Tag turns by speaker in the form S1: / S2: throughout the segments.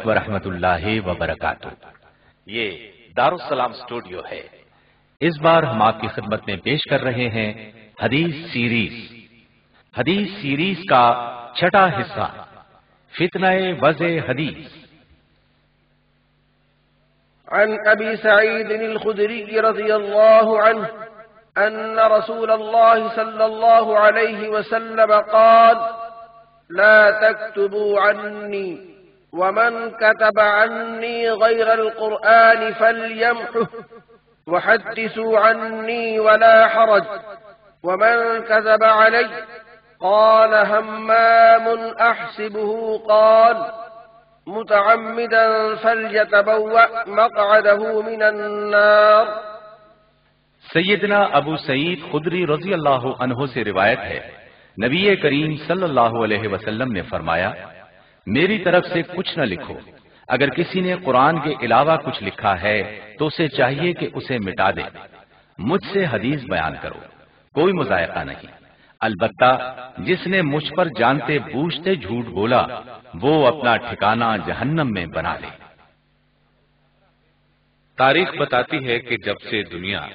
S1: ورحمۃ اللہ وبرکاتہ۔ یہ دارالسلام اسٹوڈیو ہے۔ اس بار ہم آپ کی خدمت میں پیش کر رہے ہیں حدیث سیریز کا چھٹا حصہ، فتنہ وضع حدیث۔
S2: عن ابی سعید الخدری رضی اللہ عنہ ان رسول اللہ صلی اللہ علیہ وسلم قال لا تكتبوا عني ومن كتب عني غير القرآن فليمحه وحدثوا عني ولا حرج ومن كذب علي قال همام أحسبه قال متعمدا فليتبوأ مقعده من النار۔
S1: سیدنا ابو سعید خدری رضی اللہ عنہ سے روایت ہے، نبی کریم صلی اللہ علیہ وسلم نے فرمایا، میری طرف سے کچھ نہ لکھو، اگر کسی نے قرآن کے علاوہ کچھ لکھا ہے تو اسے چاہیے کہ اسے مٹا دے، مجھ سے حدیث بیان کرو، کوئی مذائقہ نہیں، البتہ جس نے مجھ پر جانتے بوجھتے جھوٹ بولا وہ اپنا ٹھکانہ جہنم میں بنا لے۔
S3: تاریخ بتاتی ہے کہ جب سے دنیا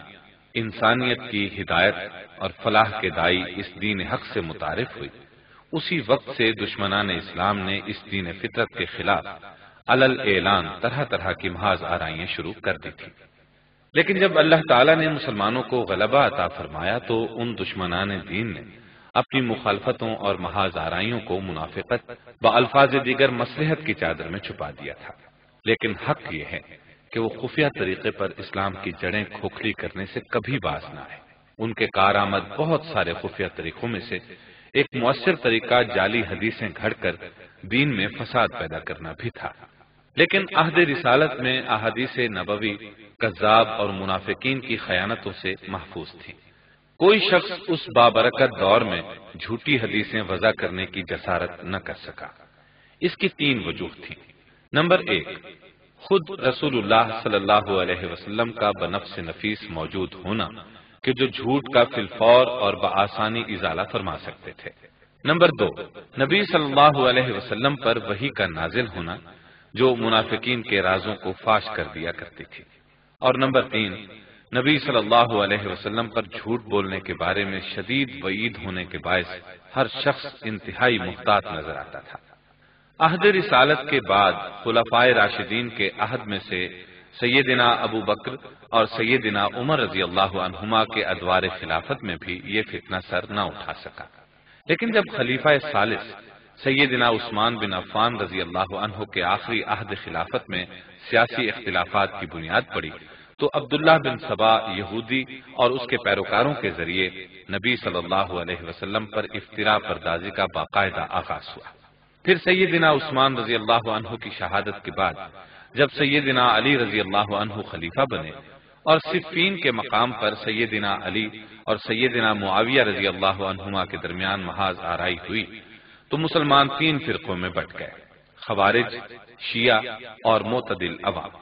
S3: انسانیت کی ہدایت اور فلاح کے دائی اس دین حق سے متعارف ہوئی، اسی وقت سے دشمنان اسلام نے اس دین فطرت کے خلاف علل اعلان طرح طرح کی محاذ آرائیاں شروع کر دی تھی۔ لیکن جب اللہ تعالیٰ نے مسلمانوں کو غلبہ عطا فرمایا تو ان دشمنان دین نے اپنی مخالفتوں اور محاذ آرائیوں کو منافقت بالفاظ دیگر مصلحت کی چادر میں چھپا دیا تھا۔ لیکن حق یہ ہے کہ وہ خفیہ طریقے پر اسلام کی جڑیں کھوکھلی کرنے سے کبھی باز نہ آئے۔ ان کے کارآمد بہت سارے خفیہ طریقوں میں سے ایک مؤثر طریقہ جعلی حدیثیں گھڑ کر دین میں فساد پیدا کرنا بھی تھا۔ لیکن عہد رسالت میں احادیث نبوی کذاب اور منافقین کی خیانتوں سے محفوظ تھی۔ کوئی شخص اس بابرکت دور میں جھوٹی حدیثیں وضع کرنے کی جسارت نہ کر سکا۔ اس کی 3 وجوہ تھیں۔ نمبر 1، خود رسول اللہ صلی اللہ علیہ وسلم کا بنفس نفیس موجود ہونا کہ جو جھوٹ کا فی الفور اور بآسانی ازالہ فرما سکتے تھے۔ نمبر 2، نبی صلی اللہ علیہ وسلم پر وحی کا نازل ہونا جو منافقین کے رازوں کو فاش کر دیا کرتی تھی۔ اور نمبر 3، نبی صلی اللہ علیہ وسلم پر جھوٹ بولنے کے بارے میں شدید وعید ہونے کے باعث ہر شخص انتہائی محتاط نظر آتا تھا۔ عہد رسالت کے بعد خلفائے راشدین کے عہد میں سے سیدنا ابو بکر اور سیدنا عمر رضی اللہ عنہما کے ادوار خلافت میں بھی یہ فتنہ سر نہ اٹھا سکا۔ لیکن جب خلیفہ ثالث سیدنا عثمان بن عفان رضی اللہ عنہ کے آخری عہد خلافت میں سیاسی اختلافات کی بنیاد پڑی تو عبداللہ بن سبا یہودی اور اس کے پیروکاروں کے ذریعے نبی صلی اللہ علیہ وسلم پر افتراء پردازی کا باقاعدہ آغاز ہوا۔ پھر سیدنا عثمان رضی اللہ عنہ کی شہادت کے بعد جب سیدنا علی رضی اللہ عنہ خلیفہ بنے اور صفین کے مقام پر سیدنا علی اور سیدنا معاویہ رضی اللہ عنہما کے درمیان محاذ آرائی ہوئی تو مسلمان 3 فرقوں میں بٹ گئے، خوارج، شیعہ اور معتدل عوام۔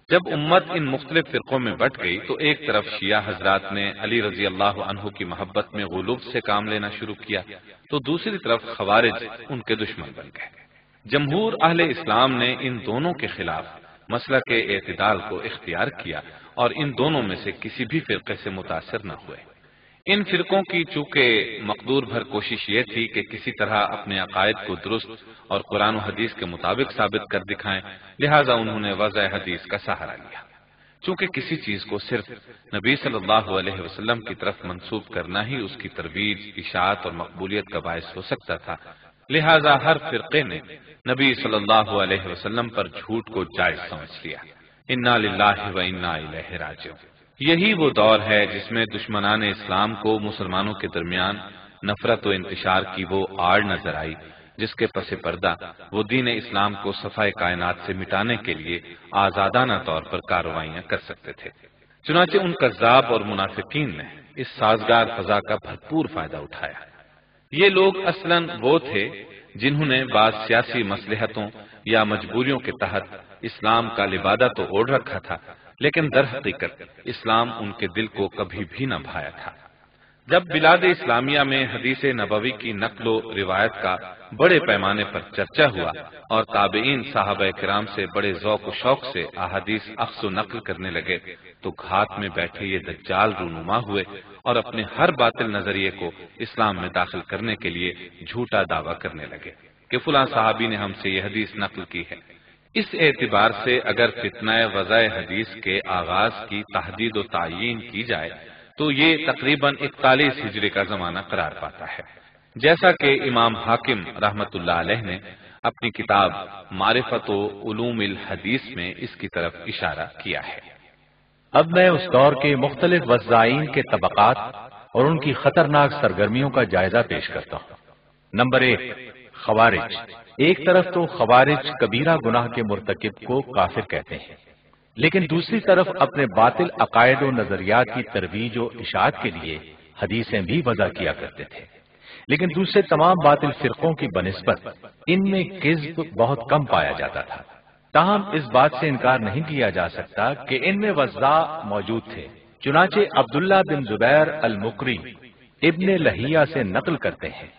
S3: جب امت ان مختلف فرقوں میں بٹ گئی تو ایک طرف شیعہ حضرات نے علی رضی اللہ عنہ کی محبت میں غلو سے کام لینا شروع کیا تو دوسری طرف خوارج ان کے دشمن بن گئے۔ جمہور اہل اسلام نے ان دونوں کے خلاف مسلک اعتدال کو اختیار کیا اور ان دونوں میں سے کسی بھی فرقے سے متاثر نہ ہوئے۔ ان فرقوں کی چونکہ مقدور بھر کوشش یہ تھی کہ کسی طرح اپنے عقائد کو درست اور قرآن و حدیث کے مطابق ثابت کر دکھائیں، لہٰذا انہوں نے وضع حدیث کا سہارا لیا۔ چونکہ کسی چیز کو صرف نبی صلی اللہ علیہ وسلم کی طرف منسوب کرنا ہی اس کی ترویج، اشاعت اور مقبولیت کا باعث ہو سکتا تھا، لہٰذا ہر فرقے نے نبی صلی اللہ علیہ وسلم پر جھوٹ کو جائز سمجھ لیا۔ انا للہ و انا الیہ راجعون۔ یہی وہ دور ہے جس میں دشمنان اسلام کو مسلمانوں کے درمیان نفرت و انتشار کی وہ آڑ نظر آئی جس کے پس پردہ وہ دین اسلام کو صفائے کائنات سے مٹانے کے لیے آزادانہ طور پر کارروائیاں کر سکتے تھے۔ چنانچہ ان کذاب اور منافقین نے اس سازگار فضا کا بھرپور فائدہ اٹھایا۔ یہ لوگ اصلاً وہ تھے جنہوں نے بعض سیاسی مصلحتوں یا مجبوریوں کے تحت اسلام کا لبادہ تو اوڑھ رکھا تھا، لیکن در حقیقت اسلام ان کے دل کو کبھی بھی نہ بھایا تھا۔ جب بلاد اسلامیہ میں حدیث نبوی کی نقل و روایت کا بڑے پیمانے پر چرچا ہوا اور تابعین صحابہ کرام سے بڑے ذوق و شوق سے احادیث اخذ و نقل کرنے لگے تو گھات میں بیٹھے یہ دجال رونما ہوئے اور اپنے ہر باطل نظریے کو اسلام میں داخل کرنے کے لیے جھوٹا دعویٰ کرنے لگے کہ فلاں صحابی نے ہم سے یہ حدیث نقل کی ہے۔ اس اعتبار سے اگر فتنہ وضع حدیث کے آغاز کی تحدید و تعیین کی جائے تو یہ تقریباً 41 ہجری کا زمانہ قرار پاتا ہے، جیسا کہ امام حاکم رحمت اللہ علیہ نے اپنی کتاب معرفت و علوم الحدیث میں اس کی طرف اشارہ کیا ہے۔
S1: اب میں اس دور کے مختلف وضاعین کے طبقات اور ان کی خطرناک سرگرمیوں کا جائزہ پیش کرتا ہوں۔ نمبر 1، خوارج۔ ایک طرف تو خوارج کبیرہ گناہ کے مرتکب کو کافر کہتے ہیں، لیکن دوسری طرف اپنے باطل عقائد و نظریات کی ترویج و اشاعت کے لیے حدیثیں بھی وضع کیا کرتے تھے، لیکن دوسرے تمام باطل فرقوں کی بنسبت ان میں کذب بہت کم پایا جاتا تھا۔ تاہم اس بات سے انکار نہیں کیا جا سکتا کہ ان میں وضاع موجود تھے۔ چنانچہ عبداللہ بن زبیر المقری ابن لہیہ سے نقل کرتے ہیں،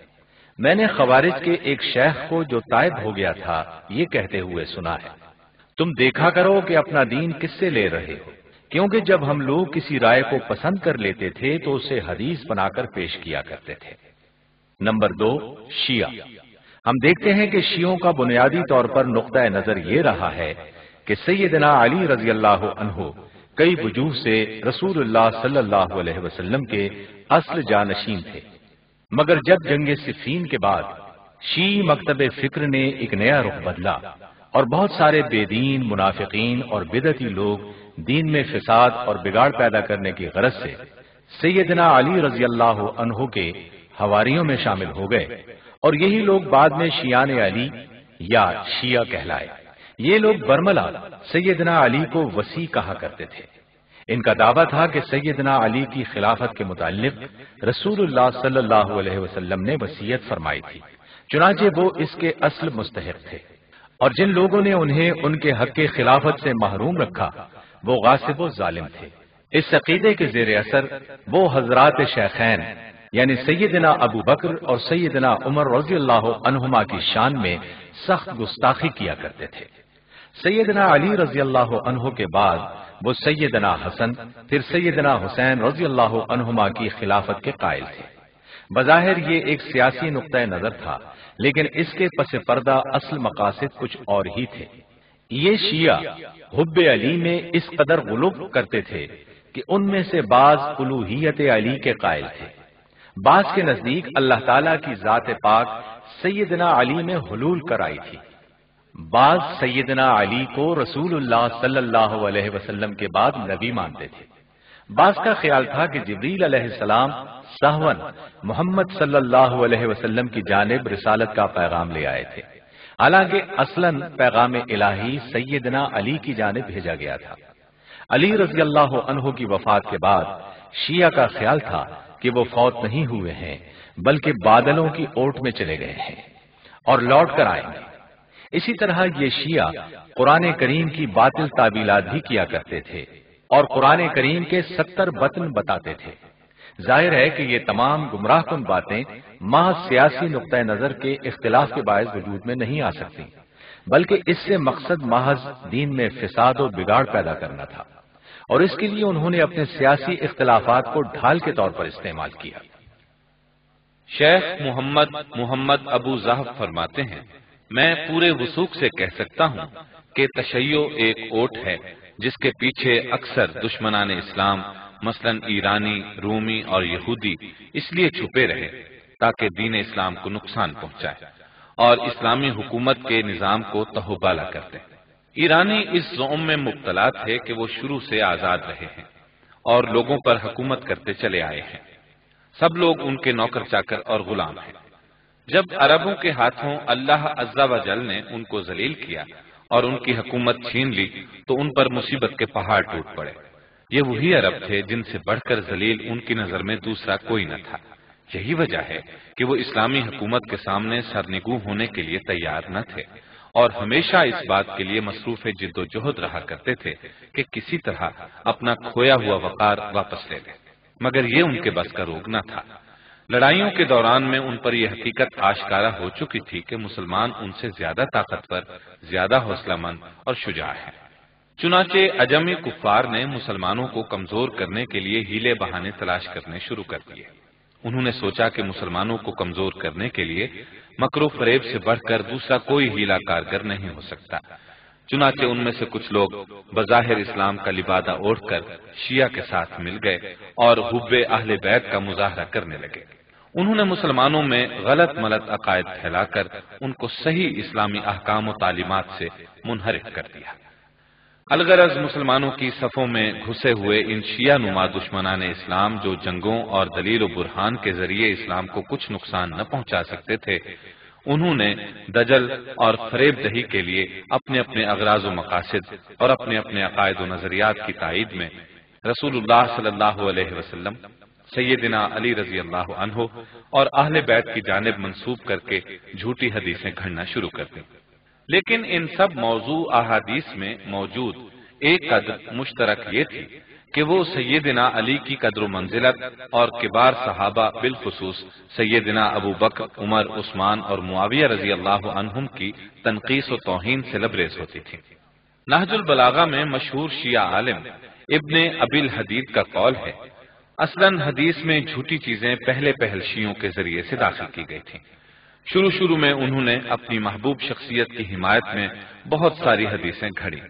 S1: میں نے خوارج کے ایک شیخ کو جو تائب ہو گیا تھا یہ کہتے ہوئے سنا ہے، تم دیکھا کرو کہ اپنا دین کس سے لے رہے ہو، کیونکہ جب ہم لوگ کسی رائے کو پسند کر لیتے تھے تو اسے حدیث بنا کر پیش کیا کرتے تھے۔ نمبر 2، شیعہ۔ ہم دیکھتے ہیں کہ شیعوں کا بنیادی طور پر نقطہ نظر یہ رہا ہے کہ سیدنا علی رضی اللہ عنہ کئی وجوہ سے رسول اللہ صلی اللہ علیہ وسلم کے اصل جانشین تھے، مگر جب جنگ صفین کے بعد شیعی مکتب فکر نے ایک نیا رخ بدلا اور بہت سارے بے دین منافقین اور بدعتی لوگ دین میں فساد اور بگاڑ پیدا کرنے کی غرض سے سیدنا علی رضی اللہ عنہ کے حواریوں میں شامل ہو گئے، اور یہی لوگ بعد میں شیعان علی یا شیعہ کہلائے۔ یہ لوگ برملا سیدنا علی کو وصی کہا کرتے تھے۔ ان کا دعویٰ تھا کہ سیدنا علی کی خلافت کے متعلق رسول اللہ صلی اللہ علیہ وسلم نے وصیت فرمائی تھی، چنانچہ وہ اس کے اصل مستحق تھے، اور جن لوگوں نے انہیں ان کے حق خلافت سے محروم رکھا وہ غاصب و ظالم تھے۔ اس عقیدے کے زیر اثر وہ حضرات شیخین یعنی سیدنا ابو بکر اور سیدنا عمر رضی اللہ عنہما کی شان میں سخت گستاخی کیا کرتے تھے۔ سیدنا علی رضی اللہ عنہ کے بعد وہ سیدنا حسن پھر سیدنا حسین رضی اللہ عنہما کی خلافت کے قائل تھے۔ بظاہر یہ ایک سیاسی نقطہ نظر تھا، لیکن اس کے پس پردہ اصل مقاصد کچھ اور ہی تھے۔ یہ شیعہ حب علی میں اس قدر غلو کرتے تھے کہ ان میں سے بعض الوہیت علی کے قائل تھے، بعض کے نزدیک اللہ تعالیٰ کی ذات پاک سیدنا علی میں حلول کرائی تھی، بعض سیدنا علی کو رسول اللہ صلی اللہ علیہ وسلم کے بعد نبی مانتے تھے، بعض کا خیال تھا کہ جبریل علیہ السلام سہون محمد صلی اللہ علیہ وسلم کی جانب رسالت کا پیغام لے آئے تھے، حالانکہ اصلاً پیغام الہی سیدنا علی کی جانب بھیجا گیا تھا۔ علی رضی اللہ عنہ کی وفات کے بعد شیعہ کا خیال تھا کہ وہ فوت نہیں ہوئے ہیں بلکہ بادلوں کی اوٹ میں چلے گئے ہیں اور لوٹ کر آئیں گے۔ اسی طرح یہ شیعہ قرآن کریم کی باطل تعبیلات بھی کیا کرتے تھے اور قرآن کریم کے 70 بطن بتاتے تھے۔ ظاہر ہے کہ یہ تمام گمراہ کن باتیں محض سیاسی نقطہ نظر کے اختلاف کے باعث وجود میں نہیں آ سکتی، بلکہ اس سے مقصد محض دین میں فساد و بگاڑ پیدا کرنا تھا، اور اس کے لیے انہوں نے اپنے سیاسی اختلافات کو ڈھال کے طور پر استعمال کیا۔
S3: شیخ محمد ابو زہب فرماتے ہیں، میں پورے وثوق سے کہہ سکتا ہوں کہ تشیع ایک اوٹ ہے جس کے پیچھے اکثر دشمنان اسلام مثلا ایرانی، رومی اور یہودی اس لیے چھپے رہے تاکہ دین اسلام کو نقصان پہنچائے اور اسلامی حکومت کے نظام کو تہوبالا کر دیں۔ ایرانی اس زعم میں مبتلا تھے کہ وہ شروع سے آزاد رہے ہیں اور لوگوں پر حکومت کرتے چلے آئے ہیں، سب لوگ ان کے نوکر چاکر اور غلام ہیں۔ جب عربوں کے ہاتھوں اللہ عز و جل نے ان کو ذلیل کیا اور ان کی حکومت چھین لی تو ان پر مصیبت کے پہاڑ ٹوٹ پڑے۔ یہ وہی عرب تھے جن سے بڑھ کر ذلیل ان کی نظر میں دوسرا کوئی نہ تھا۔ یہی وجہ ہے کہ وہ اسلامی حکومت کے سامنے سرنگوں ہونے کے لیے تیار نہ تھے اور ہمیشہ اس بات کے لیے مصروف جد و جہد رہا کرتے تھے کہ کسی طرح اپنا کھویا ہوا وقار واپس لے لیں۔ مگر یہ ان کے بس کا روک نہ تھا۔ لڑائیوں کے دوران میں ان پر یہ حقیقت آشکارا ہو چکی تھی کہ مسلمان ان سے زیادہ طاقتور، زیادہ حوصلہ مند اور شجاع ہیں۔ چنانچہ عجمی کفار نے مسلمانوں کو کمزور کرنے کے لیے ہیلے بہانے تلاش کرنے شروع کر دیے۔ انہوں نے سوچا کہ مسلمانوں کو کمزور کرنے کے لیے مکر و فریب سے بڑھ کر دوسرا کوئی ہیلا کارگر نہیں ہو سکتا۔ چنانچہ ان میں سے کچھ لوگ بظاہر اسلام کا لبادہ اوڑھ کر شیعہ کے ساتھ مل گئے اور حب اہل بیت کا مظاہرہ کرنے لگے۔ انہوں نے مسلمانوں میں غلط ملت عقائد پھیلا کر ان کو صحیح اسلامی احکام و تعلیمات سے منحرف کر دیا۔ الغرض مسلمانوں کی صفوں میں گھسے ہوئے ان شیعہ نما دشمنان اسلام جو جنگوں اور دلیل و برہان کے ذریعے اسلام کو کچھ نقصان نہ پہنچا سکتے تھے، انہوں نے دجل اور فریب دہی کے لیے اپنے اپنے اغراض و مقاصد اور اپنے اپنے عقائد و نظریات کی تائید میں رسول اللہ صلی اللہ علیہ وسلم، سیدنا علی رضی اللہ عنہ اور اہل بیت کی جانب منسوب کر کے جھوٹی حدیثیں گھڑنا شروع کر دیں۔ لیکن ان سب موضوع احادیث میں موجود ایک قدر مشترک یہ تھی کہ وہ سیدنا علی کی قدر و منزلت اور کبار صحابہ بالخصوص سیدنا ابو بکر، عمر، عثمان اور معاویہ رضی اللہ عنہم کی تنقیص و توہین سے لبریز ہوتی تھی۔ نہج البلاغہ میں مشہور شیعہ عالم ابن ابی الحدید کا قول ہے، اصلاً حدیث میں جھوٹی چیزیں پہل شیعوں کے ذریعے سے داخل کی گئی تھیں۔ شروع میں انہوں نے اپنی محبوب شخصیت کی حمایت میں بہت ساری حدیثیں گھڑی۔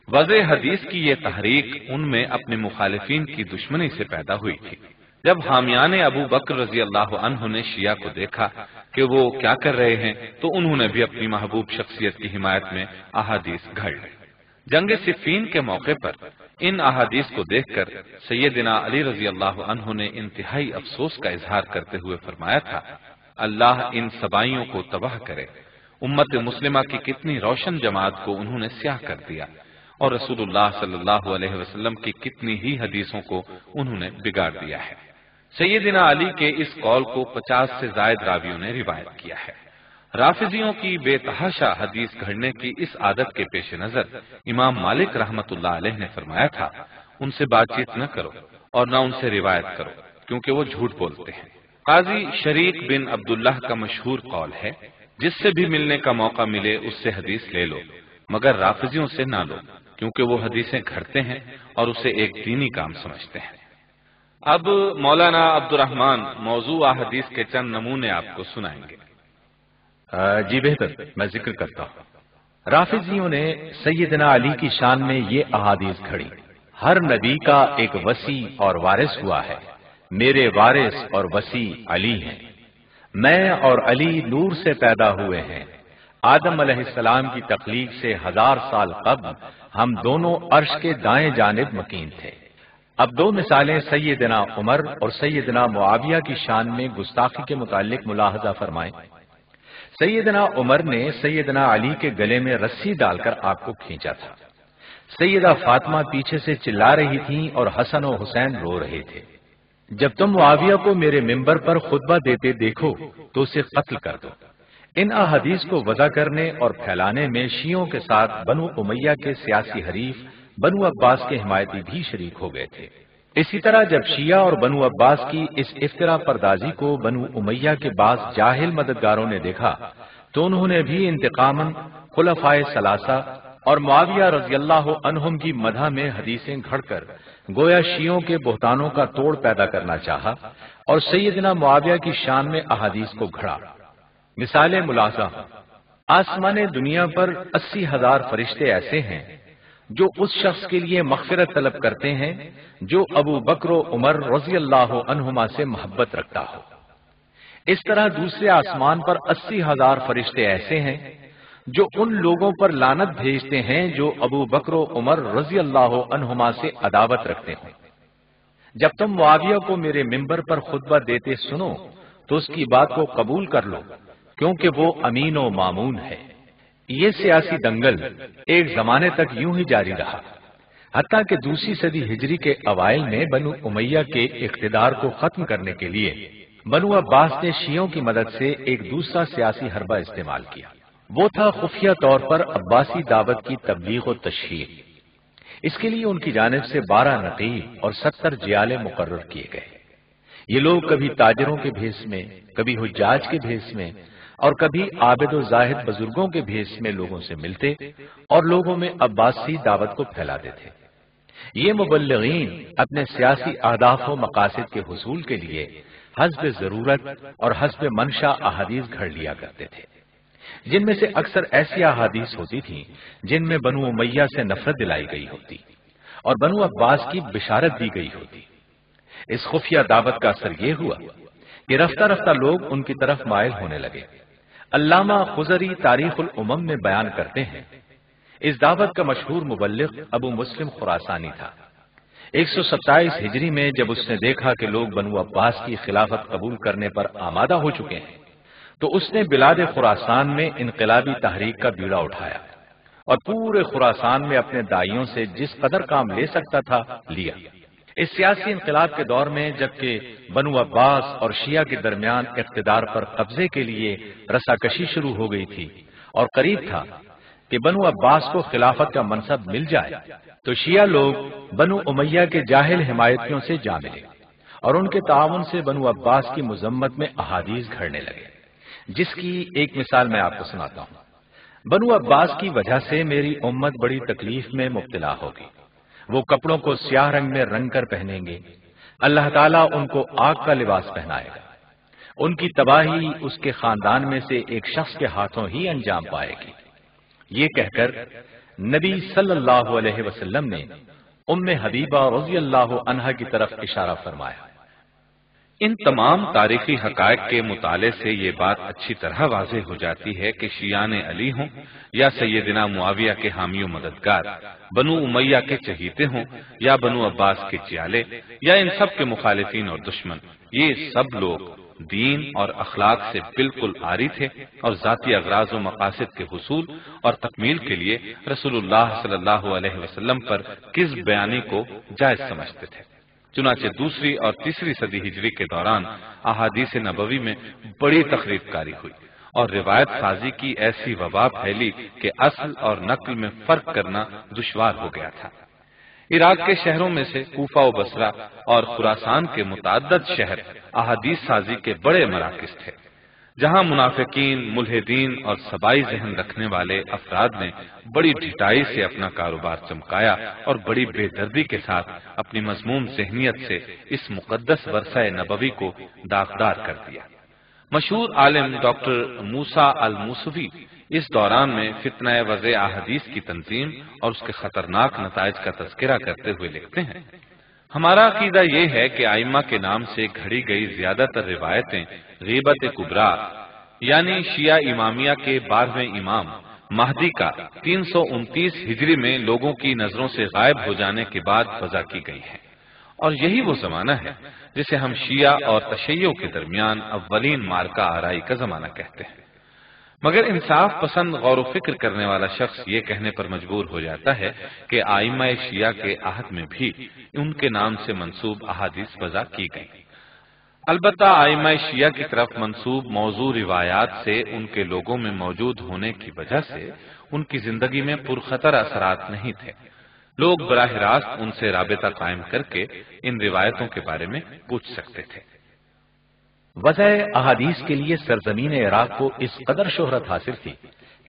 S3: وضع حدیث کی یہ تحریک ان میں اپنے مخالفین کی دشمنی سے پیدا ہوئی تھی۔ جب حامیان ابو بکر رضی اللہ عنہ نے شیعہ کو دیکھا کہ وہ کیا کر رہے ہیں تو انہوں نے بھی اپنی محبوب شخصیت کی حمایت میں احادیث گھڑ لی۔ جنگ صفین کے موقع پر ان احادیث کو دیکھ کر سیدنا علی رضی اللہ عنہ نے انتہائی افسوس کا اظہار کرتے ہوئے فرمایا تھا، اللہ ان سبائیوں کو تباہ کرے۔ امت مسلمہ کی کتنی روشن جماعت کو انہوں نے سیاہ کر دیا اور رسول اللہ صلی اللہ علیہ وسلم کی کتنی ہی حدیثوں کو انہوں نے بگاڑ دیا ہے۔ سیدنا علی کے اس قول کو 50 سے زائد راویوں نے روایت کیا ہے۔ رافضیوں کی بے تحاشا حدیث گھڑنے کی اس عادت کے پیش نظر امام مالک رحمت اللہ علیہ نے فرمایا تھا، ان سے بات چیت نہ کرو اور نہ ان سے روایت کرو کیونکہ وہ جھوٹ بولتے ہیں۔ قاضی شریک بن عبداللہ کا مشہور قول ہے، جس سے بھی ملنے کا موقع ملے اس سے حدیث لے لو، مگر رافضیوں سے نہ لو کیونکہ وہ حدیثیں گھڑتے ہیں اور اسے ایک دینی کام سمجھتے ہیں۔ اب مولانا عبد الرحمن موضوع حدیث کے چند نمونے آپ کو سنائیں گے۔
S1: جی بہتر، میں ذکر کرتا ہوں۔ رافضیوں نے سیدنا علی کی شان میں یہ احادیث گھڑی، ہر نبی کا ایک وصی اور وارث ہوا ہے، میرے وارث اور وصی علی ہیں، میں اور علی نور سے پیدا ہوئے ہیں، آدم علیہ السلام کی تخلیق سے 1000 سال قبل ہم دونوں عرش کے دائیں جانب مکین تھے۔ اب دو مثالیں سیدنا عمر اور سیدنا معاویہ کی شان میں گستاخی کے متعلق ملاحظہ فرمائیں۔ سیدنا عمر نے سیدنا علی کے گلے میں رسی ڈال کر آپ کو کھینچا تھا۔ سیدہ فاطمہ پیچھے سے چلا رہی تھیں اور حسن و حسین رو رہے تھے۔ جب تم معاویہ کو میرے ممبر پر خطبہ دیتے دیکھو تو اسے قتل کر دو۔ ان احادیث کو وضع کرنے اور پھیلانے میں شیعوں کے ساتھ بنو امیہ کے سیاسی حریف بنو عباس کے حمایتی بھی شریک ہو گئے تھے۔ اسی طرح جب شیعہ اور بنو عباس کی اس افترا پردازی کو بنو امیہ کے بعض جاہل مددگاروں نے دیکھا تو انہوں نے بھی انتقاماً خلفائے ثلاثہ اور معاویہ رضی اللہ عنہم کی مدح میں حدیثیں گھڑ کر گویا شیعوں کے بہتانوں کا توڑ پیدا کرنا چاہا اور سیدنا معاویہ کی شان میں احادیث کو گھڑا۔ مثالیں ملاحظہ، آسمان دنیا پر 80,000 فرشتے ایسے ہیں جو اس شخص کے لیے مغفرت طلب کرتے ہیں جو ابو بکر و عمر رضی اللہ عنہما سے محبت رکھتا ہو۔ اس طرح دوسرے آسمان پر 80,000 فرشتے ایسے ہیں جو ان لوگوں پر لعنت بھیجتے ہیں جو ابو بکر و عمر رضی اللہ عنہما سے عداوت رکھتے ہیں۔ جب تم معاویہ کو میرے ممبر پر خطبہ دیتے سنو تو اس کی بات کو قبول کر لو کیونکہ وہ امین و مامون ہے۔ یہ سیاسی دنگل ایک زمانے تک یوں ہی جاری رہا، حتیٰ کہ دوسری صدی ہجری کے اوائل میں بنو امیہ کے اقتدار کو ختم کرنے کے لیے بنو عباس نے شیعوں کی مدد سے ایک دوسرا سیاسی حربہ استعمال کیا، وہ تھا خفیہ طور پر عباسی دعوت کی تبلیغ و تشہیر۔ اس کے لیے ان کی جانب سے 12 نقیب اور 70 جیالے مقرر کیے گئے۔ یہ لوگ کبھی تاجروں کے بھیس میں، کبھی حجاج کے بھیس میں اور کبھی عابد و زاہد بزرگوں کے بھیس میں لوگوں سے ملتے اور لوگوں میں عباسی دعوت کو پھیلاتے تھے۔ یہ مبلغین اپنے سیاسی اہداف و مقاصد کے حصول کے لیے حسب ضرورت اور حسب منشا احادیث گھڑ لیا کرتے تھے، جن میں سے اکثر ایسی احادیث ہوتی تھیں جن میں بنو امیہ سے نفرت دلائی گئی ہوتی اور بنو عباس کی بشارت دی گئی ہوتی۔ اس خفیہ دعوت کا اثر یہ ہوا کہ رفتہ رفتہ لوگ ان کی طرف مائل ہونے لگے۔ علامہ خضری تاریخ الامم میں بیان کرتے ہیں، اس دعوت کا مشہور مبلغ ابو مسلم خراسانی تھا۔ 127 ہجری میں جب اس نے دیکھا کہ لوگ بنو عباس کی خلافت قبول کرنے پر آمادہ ہو چکے ہیں تو اس نے بلاد خراسان میں انقلابی تحریک کا بیڑا اٹھایا اور پورے خراسان میں اپنے دائیوں سے جس قدر کام لے سکتا تھا لیا۔ اس سیاسی انقلاب کے دور میں جبکہ بنو عباس اور شیعہ کے درمیان اقتدار پر قبضے کے لیے رساکشی شروع ہو گئی تھی اور قریب تھا کہ بنو عباس کو خلافت کا منصب مل جائے، تو شیعہ لوگ بنو امیہ کے جاہل حمایتیوں سے جا ملے اور ان کے تعاون سے بنو عباس کی مذمت میں احادیث گھڑنے لگے، جس کی ایک مثال میں آپ کو سناتا ہوں۔ بنو عباس کی وجہ سے میری امت بڑی تکلیف میں مبتلا ہوگی، وہ کپڑوں کو سیاہ رنگ میں رنگ کر پہنیں گے، اللہ تعالیٰ ان کو آگ کا لباس پہنائے گا، ان کی تباہی اس کے خاندان میں سے ایک شخص کے ہاتھوں ہی انجام پائے گی۔ یہ کہہ کر نبی صلی اللہ علیہ وسلم نے ام حبیبہ رضی اللہ عنہا کی طرف اشارہ فرمایا۔
S3: ان تمام تاریخی حقائق کے مطالعے سے یہ بات اچھی طرح واضح ہو جاتی ہے کہ شیعان علی ہوں یا سیدنا معاویہ کے حامی و مددگار، بنو امیہ کے چہیتے ہوں یا بنو عباس کے چیالے یا ان سب کے مخالفین اور دشمن، یہ سب لوگ دین اور اخلاق سے بالکل عاری تھے اور ذاتی اغراض و مقاصد کے حصول اور تکمیل کے لیے رسول اللہ صلی اللہ علیہ وسلم پر کذب بیانی کو جائز سمجھتے تھے۔ چنانچہ دوسری اور تیسری صدی ہجری کے دوران احادیث نبوی میں بڑی تخریب کاری ہوئی اور روایت سازی کی ایسی وبا پھیلی کہ اصل اور نقل میں فرق کرنا دشوار ہو گیا تھا۔ عراق کے شہروں میں سے کوفہ و بصرہ اور خراسان کے متعدد شہر احادیث سازی کے بڑے مراکز تھے، جہاں منافقین، ملحدین اور سبائی ذہن رکھنے والے افراد نے بڑی ڈھٹائی سے اپنا کاروبار چمکایا اور بڑی بے دردی کے ساتھ اپنی مذموم ذہنیت سے اس مقدس ورثہ نبوی کو داغدار کر دیا۔ مشہور عالم ڈاکٹر موسیٰ الموسوی اس دوران میں فتنہ وضع احادیث کی تنظیم اور اس کے خطرناک نتائج کا تذکرہ کرتے ہوئے لکھتے ہیں، ہمارا عقیدہ یہ ہے کہ ائمہ کے نام سے گھڑی گئی زیادہ تر روایتیں غیبت کبریٰ یعنی شیعہ امامیہ کے 12ویں امام مہدی کا 329 ہجری میں لوگوں کی نظروں سے غائب ہو جانے کے بعد وضع کی گئی ہیں، اور یہی وہ زمانہ ہے جسے ہم شیعہ اور تشیع کے درمیان اولین مارکہ آرائی کا زمانہ کہتے ہیں۔ مگر انصاف پسند غور و فکر کرنے والا شخص یہ کہنے پر مجبور ہو جاتا ہے کہ ائمہ شیعہ کے عہد میں بھی ان کے نام سے منسوب احادیث وضع کی گئی۔ البتہ ائمہ شیعہ کی طرف منسوب موضوع روایات سے ان کے لوگوں میں موجود ہونے کی وجہ سے ان کی زندگی میں پرخطر اثرات نہیں تھے، لوگ براہ راست ان سے رابطہ قائم کر کے ان روایتوں کے بارے میں پوچھ سکتے تھے۔
S1: وضع احادیث کے لیے سرزمین عراق کو اس قدر شہرت حاصل تھی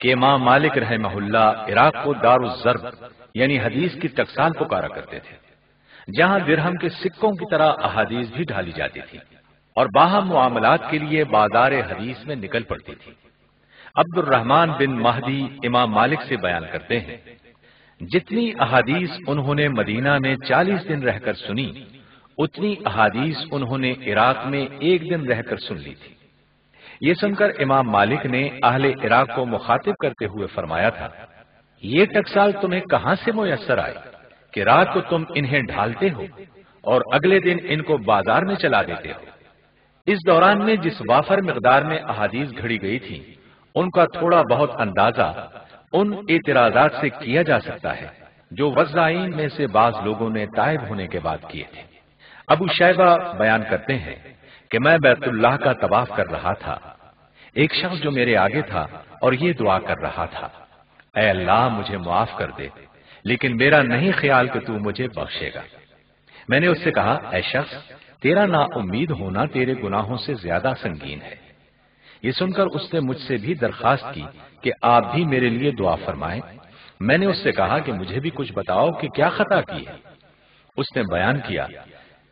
S1: کہ امام مالک رحمہ اللہ عراق کو دار الضرب یعنی حدیث کی ٹکسال پکارا کرتے تھے، جہاں درہم کے سکوں کی طرح احادیث بھی ڈھالی جاتی تھی اور باہم معاملات کے لیے بازار حدیث میں نکل پڑتی تھی۔ عبد الرحمن بن مہدی امام مالک سے بیان کرتے ہیں، جتنی احادیث انہوں نے مدینہ میں 40 دن رہ کر سنی، اتنی احادیث انہوں نے عراق میں 1 دن رہ کر سن لی تھی۔ یہ سن کر امام مالک نے اہل عراق کو مخاطب کرتے ہوئے فرمایا تھا، یہ ٹکسال تمہیں کہاں سے میسر آئی کہ رات کو تم انہیں ڈھالتے ہو اور اگلے دن ان کو بازار میں چلا دیتے ہو۔ اس دوران میں جس وافر مقدار میں احادیث گھڑی گئی تھی، ان کا تھوڑا بہت اندازہ ان اعتراضات سے کیا جا سکتا ہے جو وضاعین میں سے بعض لوگوں نے تائب ہونے کے بعد کیے تھے۔ ابو شیبہ بیان کرتے ہیں کہ میں بیت اللہ کا طواف کر رہا تھا، ایک شخص جو میرے آگے تھا اور یہ دعا کر رہا تھا، اے اللہ مجھے معاف کر دے، لیکن میرا نہیں خیال کہ تو مجھے بخشے گا۔ میں نے اس سے کہا، اے شخص تیرا نا امید ہونا تیرے گناہوں سے زیادہ سنگین ہے۔ یہ سن کر اس نے مجھ سے بھی درخواست کی کہ آپ بھی میرے لیے دعا فرمائیں۔ میں نے اس سے کہا کہ مجھے بھی کچھ بتاؤ کہ کیا خطا کی ہے۔ اس نے بیان کیا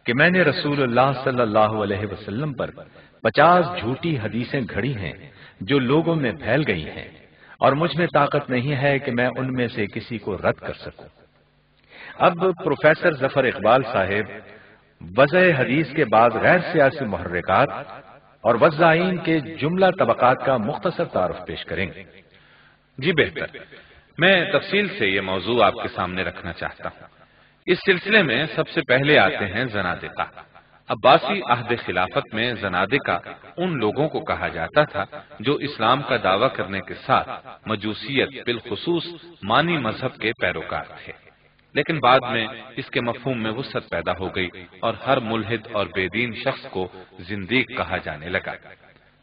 S1: کہ میں نے رسول اللہ صلی اللہ علیہ وسلم پر 50 جھوٹی حدیثیں گھڑی ہیں جو لوگوں میں پھیل گئی ہیں، اور مجھ میں طاقت نہیں ہے کہ میں ان میں سے کسی کو رد کر سکوں۔ اب پروفیسر ظفر اقبال صاحب وضع حدیث کے بعد غیر سیاسی محرکات اور وضاعین کے جملہ طبقات کا مختصر تعارف پیش کریں گے۔
S3: جی بہتر، میں تفصیل سے یہ موضوع آپ کے سامنے رکھنا چاہتا ہوں۔ اس سلسلے میں سب سے پہلے آتے ہیں زنادقہ۔ عباسی عہد خلافت میں زنادقہ ان لوگوں کو کہا جاتا تھا جو اسلام کا دعویٰ کرنے کے ساتھ مجوسیت بالخصوص مانی مذہب کے پیروکار تھے، لیکن بعد میں اس کے مفہوم میں وسعت پیدا ہو گئی اور ہر ملحد اور بے دین شخص کو زندیق کہا جانے لگا،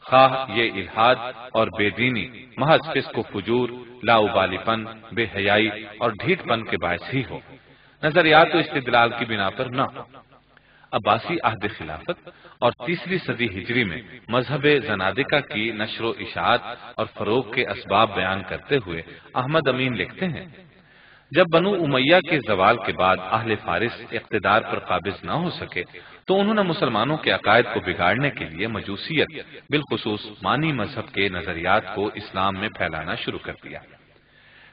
S3: خواہ یہ الحاد اور بے دینی محض فسق و فجور، لاؤبالی پن، بے حیائی اور ڈھیٹ پن کے باعث ہی ہو، نظریات و استدلال کی بنا پر نہ ہو۔ عباسی عہد خلافت اور تیسری صدی ہجری میں مذہب زنادقہ کی نشر و اشاعت اور فروغ کے اسباب بیان کرتے ہوئے احمد امین لکھتے ہیں، جب بنو امیہ کے زوال کے بعد اہل فارس اقتدار پر قابض نہ ہو سکے تو انہوں نے مسلمانوں کے عقائد کو بگاڑنے کے لیے مجوسیت بالخصوص مانی مذہب کے نظریات کو اسلام میں پھیلانا شروع کر دیا۔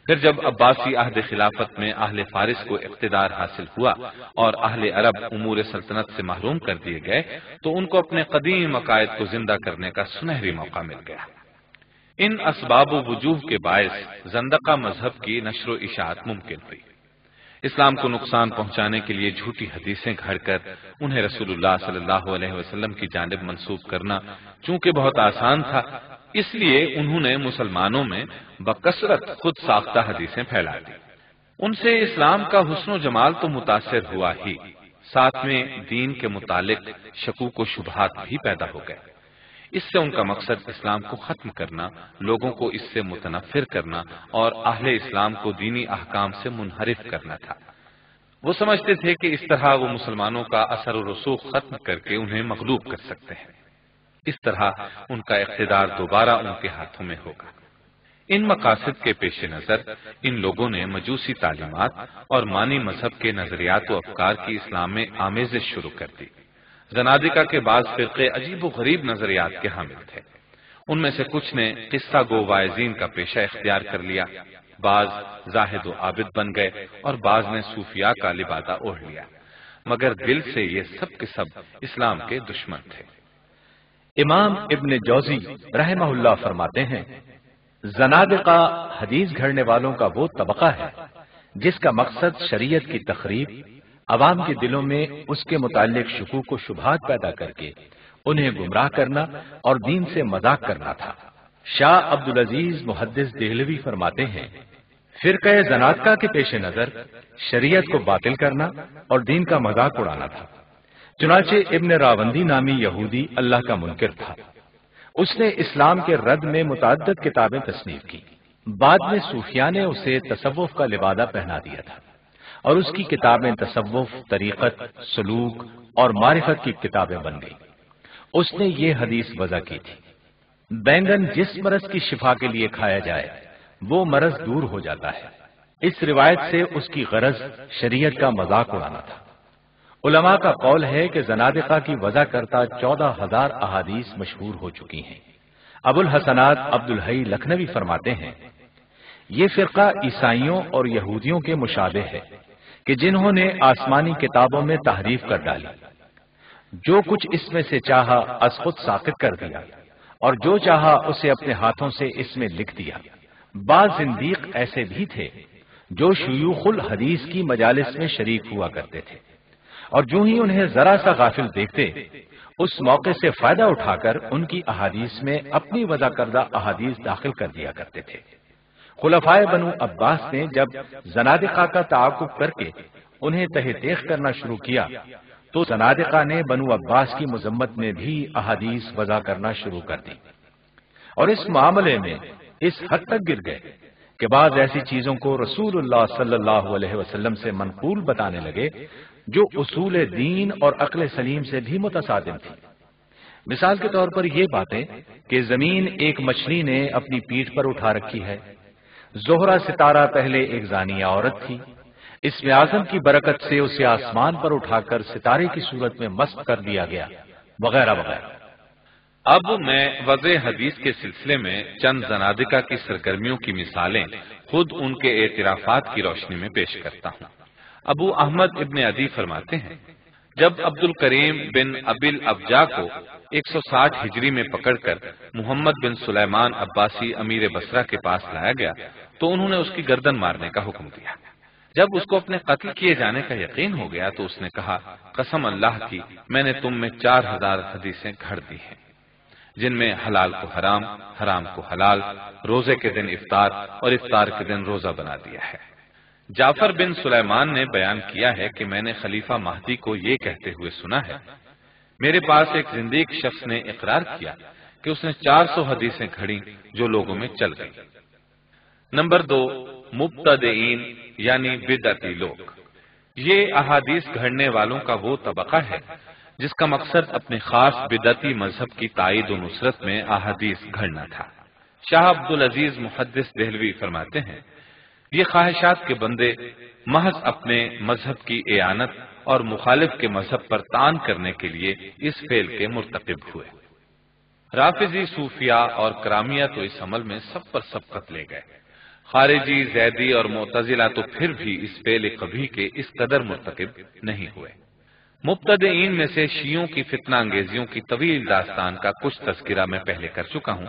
S3: پھر جب عباسی عہد خلافت میں اہل فارس کو اقتدار حاصل ہوا اور اہل عرب امور سلطنت سے محروم کر دیے گئے تو ان کو اپنے قدیم عقائد کو زندہ کرنے کا سنہری موقع مل گیا۔ ان اسباب و وجوہ کے باعث زندقہ مذہب کی نشر و اشاعت ممکن ہوئی۔ اسلام کو نقصان پہنچانے کے لیے جھوٹی حدیثیں گھڑ کر انہیں رسول اللہ صلی اللہ علیہ وسلم کی جانب منسوب کرنا چونکہ بہت آسان تھا، اس لیے انہوں نے مسلمانوں میں بکثرت خود ساختہ حدیثیں پھیلا دی۔ ان سے اسلام کا حسن و جمال تو متاثر ہوا ہی، ساتھ میں دین کے متعلق شکوک و شبہات بھی پیدا ہو گئے۔ اس سے ان کا مقصد اسلام کو ختم کرنا، لوگوں کو اس سے متنفر کرنا اور اہل اسلام کو دینی احکام سے منحرف کرنا تھا۔ وہ سمجھتے تھے کہ اس طرح وہ مسلمانوں کا اثر و رسوخ ختم کر کے انہیں مغلوب کر سکتے ہیں، اس طرح ان کا اقتدار دوبارہ ان کے ہاتھوں میں ہوگا۔ ان مقاصد کے پیش نظر ان لوگوں نے مجوسی تعلیمات اور مانی مذہب کے نظریات و افکار کی اسلام میں آمیزش شروع کر دی۔ زنادقہ کے بعض فرقے عجیب و غریب نظریات کے حامل تھے۔ ان میں سے کچھ نے قصہ گو واعظین کا پیشہ اختیار کر لیا، بعض زاہد و عابد بن گئے اور بعض نے صوفیاء کا لبادہ اوڑھ لیا، مگر دل سے یہ سب کے سب اسلام کے دشمن تھے۔
S1: امام ابن جوزی رحمہ اللہ فرماتے ہیں، زنادقہ حدیث گھڑنے والوں کا وہ طبقہ ہے جس کا مقصد شریعت کی تخریب، عوام کے دلوں میں اس کے متعلق شکوک و شبہات پیدا کر کے انہیں گمراہ کرنا اور دین سے مذاق کرنا تھا۔ شاہ عبدالعزیز محدث دہلوی فرماتے ہیں، فرقہ زنادقہ کے پیش نظر شریعت کو باطل کرنا اور دین کا مذاق اڑانا تھا۔ چنانچہ ابن راوندی نامی یہودی اللہ کا منکر تھا، اس نے اسلام کے رد میں متعدد کتابیں تصنیف کی۔ بعد میں صوفیاء نے اسے تصوف کا لبادہ پہنا دیا تھا اور اس کی کتابیں تصوف، طریقت، سلوک اور معرفت کی کتابیں بن گئی۔ اس نے یہ حدیث وضع کی تھی، بینگن جس مرض کی شفا کے لیے کھایا جائے وہ مرض دور ہو جاتا ہے۔ اس روایت سے اس کی غرض شریعت کا مذاق اڑانا تھا۔ علماء کا قول ہے کہ زنادقہ کی وضع کرتا 14,000 احادیث مشہور ہو چکی ہیں۔ ابو الحسنات عبدالحی لکھنوی فرماتے ہیں، یہ فرقہ عیسائیوں اور یہودیوں کے مشابہ ہے کہ جنہوں نے آسمانی کتابوں میں تحریف کر ڈالی، جو کچھ اس میں سے چاہا از خود ساقط کر دیا اور جو چاہا اسے اپنے ہاتھوں سے اس میں لکھ دیا۔ بعض زندیق ایسے بھی تھے جو شیوخ الحدیث کی مجالس میں شریک ہوا کرتے تھے اور جو ہی انہیں ذرا سا غافل دیکھتے اس موقع سے فائدہ اٹھا کر ان کی احادیث میں اپنی وضع کردہ احادیث داخل کر دیا کرتے تھے۔ خلفائے بنو عباس نے جب زنادقہ کا تعاقب کر کے انہیں تہہ تیغ کرنا شروع کیا تو زنادقہ نے بنو عباس کی مذمت میں بھی احادیث وضع کرنا شروع کر دی اور اس معاملے میں اس حد تک گر گئے کہ بعض ایسی چیزوں کو رسول اللہ صلی اللہ علیہ وسلم سے منقول بتانے لگے جو اصول دین اور عقل سلیم سے بھی متصادم تھی۔ مثال کے طور پر یہ باتیں کہ زمین ایک مچھلی نے اپنی پیٹھ پر اٹھا رکھی ہے، زہرہ ستارہ پہلے ایک زانیہ عورت تھی، اسم اعظم کی برکت سے اسے آسمان پر اٹھا کر ستارے کی صورت میں مست کر دیا گیا، وغیرہ وغیرہ۔
S3: اب میں وضع حدیث کے سلسلے میں چند زنادقہ کی سرگرمیوں کی مثالیں خود ان کے اعترافات کی روشنی میں پیش کرتا ہوں۔ ابو احمد ابن عدی فرماتے ہیں، جب عبد الکریم بن ابل ابجا کو 160 ہجری میں پکڑ کر محمد بن سلیمان عباسی امیر بصرہ کے پاس لایا گیا تو انہوں نے اس کی گردن مارنے کا حکم دیا۔ جب اس کو اپنے قتل کیے جانے کا یقین ہو گیا تو اس نے کہا، قسم اللہ کی میں نے تم میں 4000 حدیثیں گھڑ دی ہیں، جن میں حلال کو حرام، حرام کو حلال، روزے کے دن افطار اور افطار کے دن روزہ بنا دیا ہے۔ جعفر بن سلیمان نے بیان کیا ہے کہ میں نے خلیفہ مہدی کو یہ کہتے ہوئے سنا ہے، میرے پاس ایک زندیق شخص نے اقرار کیا کہ اس نے 400 حدیثیں گھڑی جو لوگوں میں چل گئی۔ نمبر 2، مبتدئین یعنی بدعتی لوگ۔ یہ احادیث گھڑنے والوں کا وہ طبقہ ہے جس کا مقصد اپنے خاص بدعتی مذہب کی تائید و نصرت میں احادیث گھڑنا تھا۔ شاہ عبدالعزیز محدث دہلوی فرماتے ہیں، یہ خواہشات کے بندے محض اپنے مذہب کی اعانت اور مخالف کے مذہب پر طعن کرنے کے لیے اس فعل کے مرتکب ہوئے۔ رافضی صوفیاء اور کرامیہ تو اس عمل میں سب پر سبقت لے گئے، خارجی، زیدی اور معتزلہ تو پھر بھی اس فعل قبیح کے اس قدر مرتکب نہیں ہوئے۔ مبتدئین میں سے شیعوں کی فتنہ انگیزیوں کی طویل داستان کا کچھ تذکرہ میں پہلے کر چکا ہوں،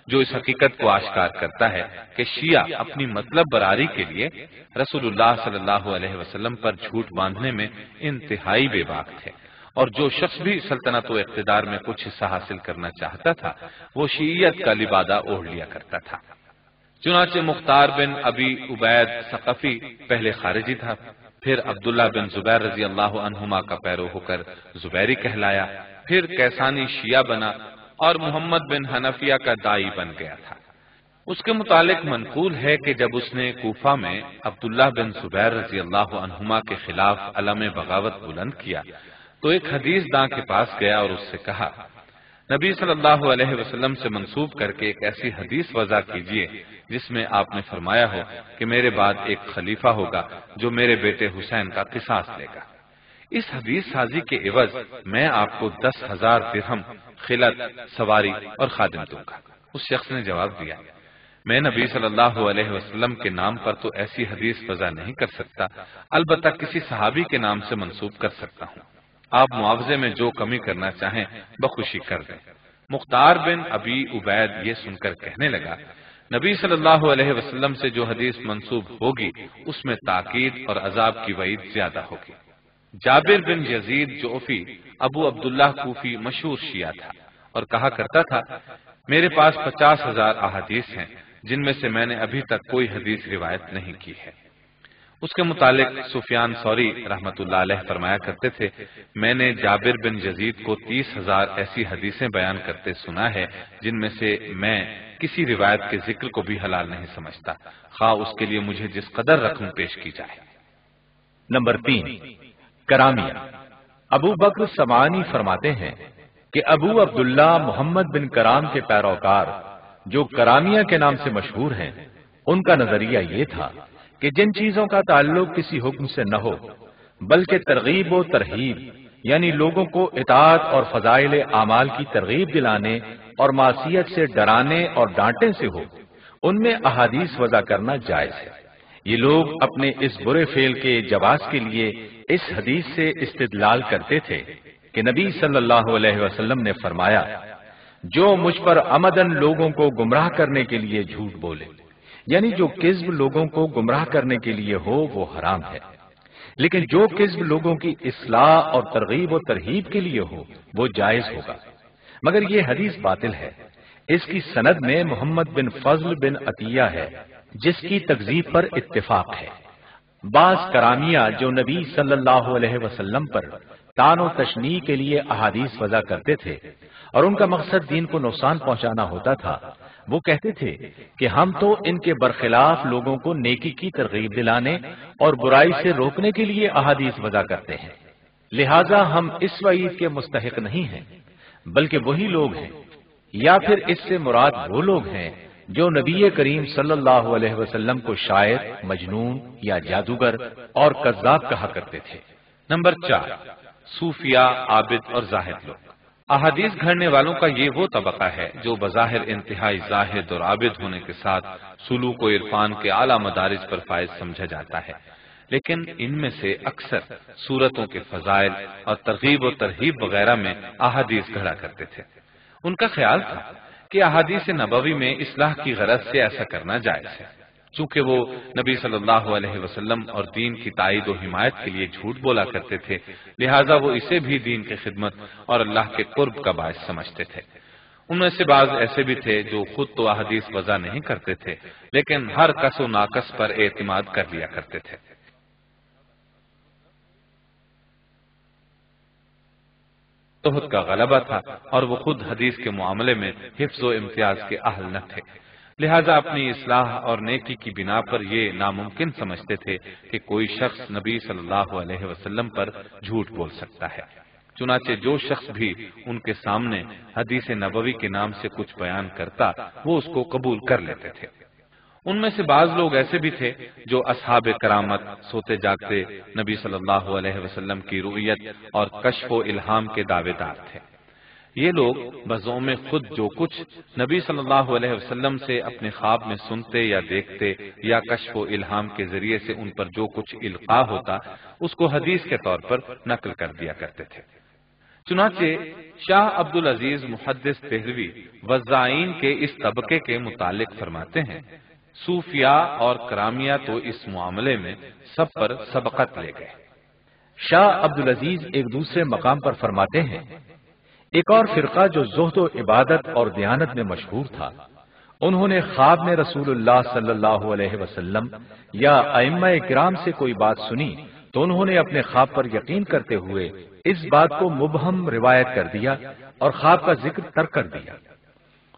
S3: جو اس حقیقت کو آشکار کرتا ہے کہ شیعہ اپنی مطلب براری کے لیے رسول اللہ صلی اللہ علیہ وسلم پر جھوٹ باندھنے میں انتہائی بے باک تھے، اور جو شخص بھی سلطنت و اقتدار میں کچھ حصہ حاصل کرنا چاہتا تھا وہ شیعیت کا لبادہ اوڑھ لیا کرتا تھا۔ چنانچہ مختار بن ابی عبید ثقفی پہلے خارجی تھا، پھر عبداللہ بن زبیر رضی اللہ عنہما کا پیرو ہو کر زبیری کہلایا، پھر کیسانی شیعہ بنا اور محمد بن حنفیہ کا دائی بن گیا تھا۔ اس کے متعلق منقول ہے کہ جب اس نے کوفہ میں عبداللہ بن زبیر رضی اللہ عنہما کے خلاف علم بغاوت بلند کیا تو ایک حدیث داں کے پاس گیا اور اس سے کہا، نبی صلی اللہ علیہ وسلم سے منسوب کر کے ایک ایسی حدیث وضع کیجیے جس میں آپ نے فرمایا ہو کہ میرے بعد ایک خلیفہ ہوگا جو میرے بیٹے حسین کا قصاص لے گا۔ اس حدیث سازی کے عوض میں آپ کو 10,000 درہم خلعت، سواری اور خادم دوں گا۔ اس شخص نے جواب دیا، میں نبی صلی اللہ علیہ وسلم کے نام پر تو ایسی حدیث وضع نہیں کر سکتا، البتہ کسی صحابی کے نام سے منسوب کر سکتا ہوں، آپ معاوضے میں جو کمی کرنا چاہیں بخوشی کر دیں۔ مختار بن ابی عبید یہ سن کر کہنے لگا، نبی صلی اللہ علیہ وسلم سے جو حدیث منسوب ہوگی اس میں تاکید اور عذاب کی وعید زیادہ ہوگی۔ جابر بن یزید جعفی ابو عبداللہ کوفی مشہور شیعہ تھا اور کہا کرتا تھا، میرے پاس 50,000 احادیث ہیں جن میں سے میں نے ابھی تک کوئی حدیث روایت نہیں کی ہے۔ اس کے متعلق سفیان ثوری رحمۃ اللہ علیہ فرمایا کرتے تھے، میں نے جابر بن یزید کو 30,000 ایسی حدیثیں بیان کرتے سنا ہے جن میں سے میں کسی روایت کے ذکر کو بھی حلال نہیں سمجھتا، خواہ اس کے لیے مجھے جس قدر رقم پیش کی جائے۔
S1: نمبر 3، کرامیہ۔ ابو بکر سمعانی فرماتے ہیں کہ ابو عبداللہ محمد بن کرام کے پیروکار جو کرامیہ کے نام سے مشہور ہیں، ان کا نظریہ یہ تھا کہ جن چیزوں کا تعلق کسی حکم سے نہ ہو بلکہ ترغیب و ترہیب یعنی لوگوں کو اطاعت اور فضائل اعمال کی ترغیب دلانے اور معصیت سے ڈرانے اور ڈانٹنے سے ہو، ان میں احادیث وضع کرنا جائز ہے۔ یہ لوگ اپنے اس برے فعل کے جواز کے لیے اس حدیث سے استدلال کرتے تھے کہ نبی صلی اللہ علیہ وسلم نے فرمایا، جو مجھ پر عمدن لوگوں کو گمراہ کرنے کے لیے جھوٹ بولے، یعنی جو کذب لوگوں کو گمراہ کرنے کے لیے ہو وہ حرام ہے، لیکن جو کذب لوگوں کی اصلاح اور ترغیب و ترہیب کے لیے ہو وہ جائز ہوگا، مگر یہ حدیث باطل ہے۔ اس کی سند میں محمد بن فضل بن عطیہ ہے جس کی تکذیب پر اتفاق ہے۔ بعض کرامیہ جو نبی صلی اللہ علیہ وسلم پر طعن و تشنیع کے لیے احادیث وضع کرتے تھے اور ان کا مقصد دین کو نقصان پہنچانا ہوتا تھا، وہ کہتے تھے کہ ہم تو ان کے برخلاف لوگوں کو نیکی کی ترغیب دلانے اور برائی سے روکنے کے لیے احادیث وضع کرتے ہیں، لہذا ہم اس وعید کے مستحق نہیں ہیں، بلکہ وہی لوگ ہیں، یا پھر اس سے مراد وہ لوگ ہیں جو نبی کریم صلی اللہ علیہ وسلم کو شاعر، مجنون یا جادوگر اور کذاب کہا کرتے تھے۔
S3: نمبر 4، صوفیاء، عابد اور زاہد لوگ۔ احادیث گھڑنے والوں کا یہ وہ طبقہ ہے جو بظاہر انتہائی زاہد اور عابد ہونے کے ساتھ سلوک و عرفان کے اعلیٰ مدارج پر فائز سمجھا جاتا ہے، لیکن ان میں سے اکثر صورتوں کے فضائل اور ترغیب و ترہیب وغیرہ میں احادیث گھڑا کرتے تھے۔ ان کا خیال تھا کہ احادیث نبوی میں اصلاح کی غرض سے ایسا کرنا جائز ہے، چونکہ وہ نبی صلی اللہ علیہ وسلم اور دین کی تائید و حمایت کے لیے جھوٹ بولا کرتے تھے، لہٰذا وہ اسے بھی دین کی خدمت اور اللہ کے قرب کا باعث سمجھتے تھے۔ ان میں سے بعض ایسے بھی تھے جو خود تو احادیث وضع نہیں کرتے تھے، لیکن ہر کس و ناقص پر اعتماد کر لیا کرتے تھے۔ تہمت کا غلبہ تھا اور وہ خود حدیث کے معاملے میں حفظ و امتیاز کے اہل نہ تھے، لہذا اپنی اصلاح اور نیکی کی بنا پر یہ ناممکن سمجھتے تھے کہ کوئی شخص نبی صلی اللہ علیہ وسلم پر جھوٹ بول سکتا ہے۔ چنانچہ جو شخص بھی ان کے سامنے حدیث نبوی کے نام سے کچھ بیان کرتا وہ اس کو قبول کر لیتے تھے۔ ان میں سے بعض لوگ ایسے بھی تھے جو اصحاب کرامت، سوتے جاگتے نبی صلی اللہ علیہ وسلم کی رؤیت اور کشف و الہام کے دعوے دار تھے۔ یہ لوگ بزعم خود جو کچھ نبی صلی اللہ علیہ وسلم سے اپنے خواب میں سنتے یا دیکھتے یا کشف و الہام کے ذریعے سے ان پر جو کچھ القاء ہوتا اس کو حدیث کے طور پر نقل کر دیا کرتے تھے۔ چنانچہ شاہ عبدالعزیز محدث دہلوی وضاعین کے اس طبقے کے متعلق فرماتے ہیں، صوفیاء اور کرامیہ تو اس معاملے میں سب پر سبقت لے گئے۔
S1: شاہ عبدالعزیز ایک دوسرے مقام پر فرماتے ہیں، ایک اور فرقہ جو زہد و عبادت اور دیانت میں مشہور تھا، انہوں نے خواب میں رسول اللہ صلی اللہ علیہ وسلم یا ائمہ کرام سے کوئی بات سنی تو انہوں نے اپنے خواب پر یقین کرتے ہوئے اس بات کو مبہم روایت کر دیا اور خواب کا ذکر ترک کر دیا۔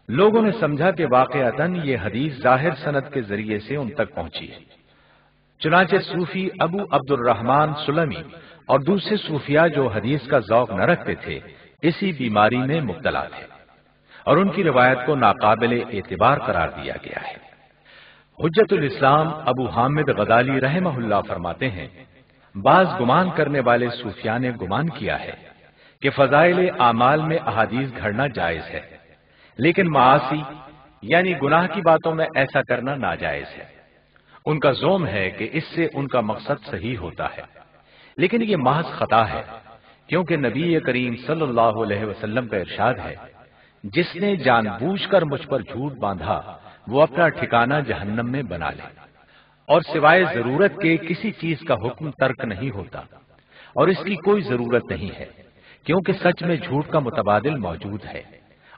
S1: لوگوں نے سمجھا کہ واقعتاً یہ حدیث ظاہر سند کے ذریعے سے ان تک پہنچی ہے۔ چنانچہ صوفی ابو عبد الرحمن سلمی اور دوسرے صوفیاء جو حدیث کا ذوق نہ رکھتے تھے اسی بیماری میں مبتلا تھے اور ان کی روایت کو ناقابل اعتبار قرار دیا گیا ہے۔ حجت الاسلام ابو حامد غزالی رحمہ اللہ فرماتے ہیں، بعض گمان کرنے والے صوفیاء نے گمان کیا ہے کہ فضائل اعمال میں احادیث گھڑنا جائز ہے، لیکن معاصی یعنی گناہ کی باتوں میں ایسا کرنا ناجائز ہے۔ ان کا زعم ہے کہ اس سے ان کا مقصد صحیح ہوتا ہے، لیکن یہ محض خطا ہے، کیونکہ نبی کریم صلی اللہ علیہ وسلم کا ارشاد ہے، جس نے جان بوجھ کر مجھ پر جھوٹ باندھا وہ اپنا ٹھکانہ جہنم میں بنا لے، اور سوائے ضرورت کے کسی چیز کا حکم ترک نہیں ہوتا، اور اس کی کوئی ضرورت نہیں ہے، کیونکہ سچ میں جھوٹ کا متبادل موجود ہے،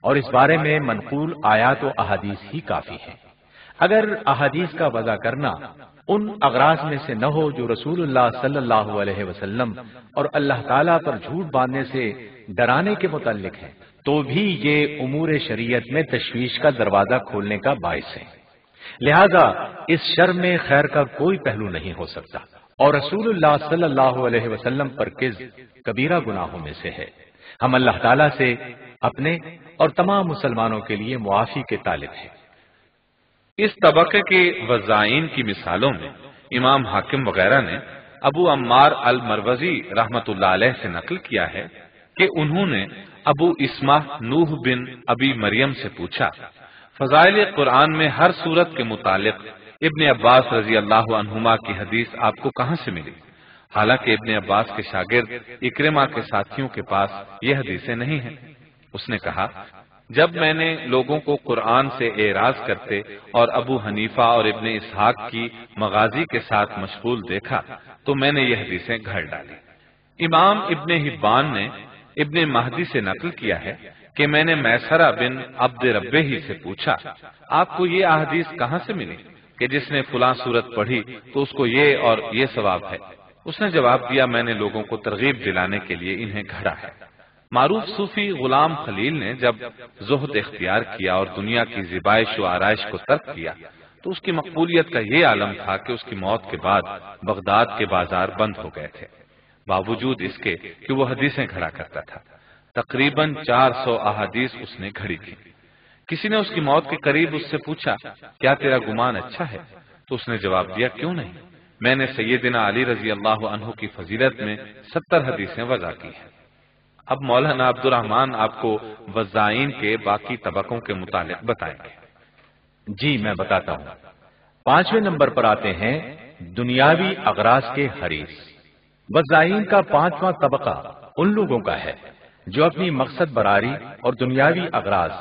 S1: اور اس بارے میں منقول آیات و احادیث ہی کافی ہیں۔ اگر احادیث کا وضع کرنا ان اغراض میں سے نہ ہو جو رسول اللہ صلی اللہ علیہ وسلم اور اللہ تعالیٰ پر جھوٹ باندھنے سے ڈرانے کے متعلق ہے تو بھی یہ امور شریعت میں تشویش کا دروازہ کھولنے کا باعث ہے، لہذا اس شر میں خیر کا کوئی پہلو نہیں ہو سکتا، اور رسول اللہ صلی اللہ علیہ وسلم پر کذب کبیرہ گناہوں میں سے ہے۔ ہم اللہ تعالیٰ سے اپنے اور تمام مسلمانوں کے لیے معافی کے طالب ہیں۔
S3: اس طبقے کے وضاعین کی مثالوں میں امام حاکم وغیرہ نے ابو عمار المروزی رحمت اللہ علیہ سے نقل کیا ہے کہ انہوں نے ابو اسمہ نوح بن ابی مریم سے پوچھا، فضائل قرآن میں ہر سورت کے متعلق ابن عباس رضی اللہ عنہما کی حدیث آپ کو کہاں سے ملی؟ حالانکہ ابن عباس کے شاگرد اکرمہ کے ساتھیوں کے پاس یہ حدیثیں نہیں ہیں۔ اس نے کہا، جب میں نے لوگوں کو قرآن سے اعراض کرتے اور ابو حنیفہ اور ابن اسحاق کی مغازی کے ساتھ مشغول دیکھا تو میں نے یہ حدیثیں گھڑ ڈالی۔ امام ابن حبان نے ابن مہدی سے نقل کیا ہے کہ میں نے میسرہ بن عبد ربہ ہی سے پوچھا، آپ کو یہ احادیث کہاں سے ملی کہ جس نے فلاں سورت پڑھی تو اس کو یہ اور یہ ثواب ہے؟ اس نے جواب دیا، میں نے لوگوں کو ترغیب دلانے کے لیے انہیں گھڑا ہے۔ معروف صوفی غلام خلیل نے جب زہد اختیار کیا اور دنیا کی زیبائش و آرائش کو ترک کیا تو اس کی مقبولیت کا یہ عالم تھا کہ اس کی موت کے بعد بغداد کے بازار بند ہو گئے تھے، باوجود اس کے کہ وہ حدیثیں گھڑا کرتا تھا۔ تقریباً 400 احادیث اس نے گھڑی تھی۔ کسی نے اس کی موت کے قریب اس سے پوچھا، کیا تیرا گمان اچھا ہے؟ تو اس نے جواب دیا، کیوں نہیں، میں نے سیدنا علی رضی اللہ عنہ کی فضیلت میں 70 حدیثیں وضع کی ہیں۔ اب مولانا عبد الرحمان آپ کو وضاعین کے باقی طبقوں کے متعلق بتائیں گے۔
S1: جی میں بتاتا ہوں۔ 5ویں نمبر پر آتے ہیں دنیاوی اغراض کے حریص۔ وضاعین کا 5واں طبقہ ان لوگوں کا ہے جو اپنی مقصد براری اور دنیاوی اغراض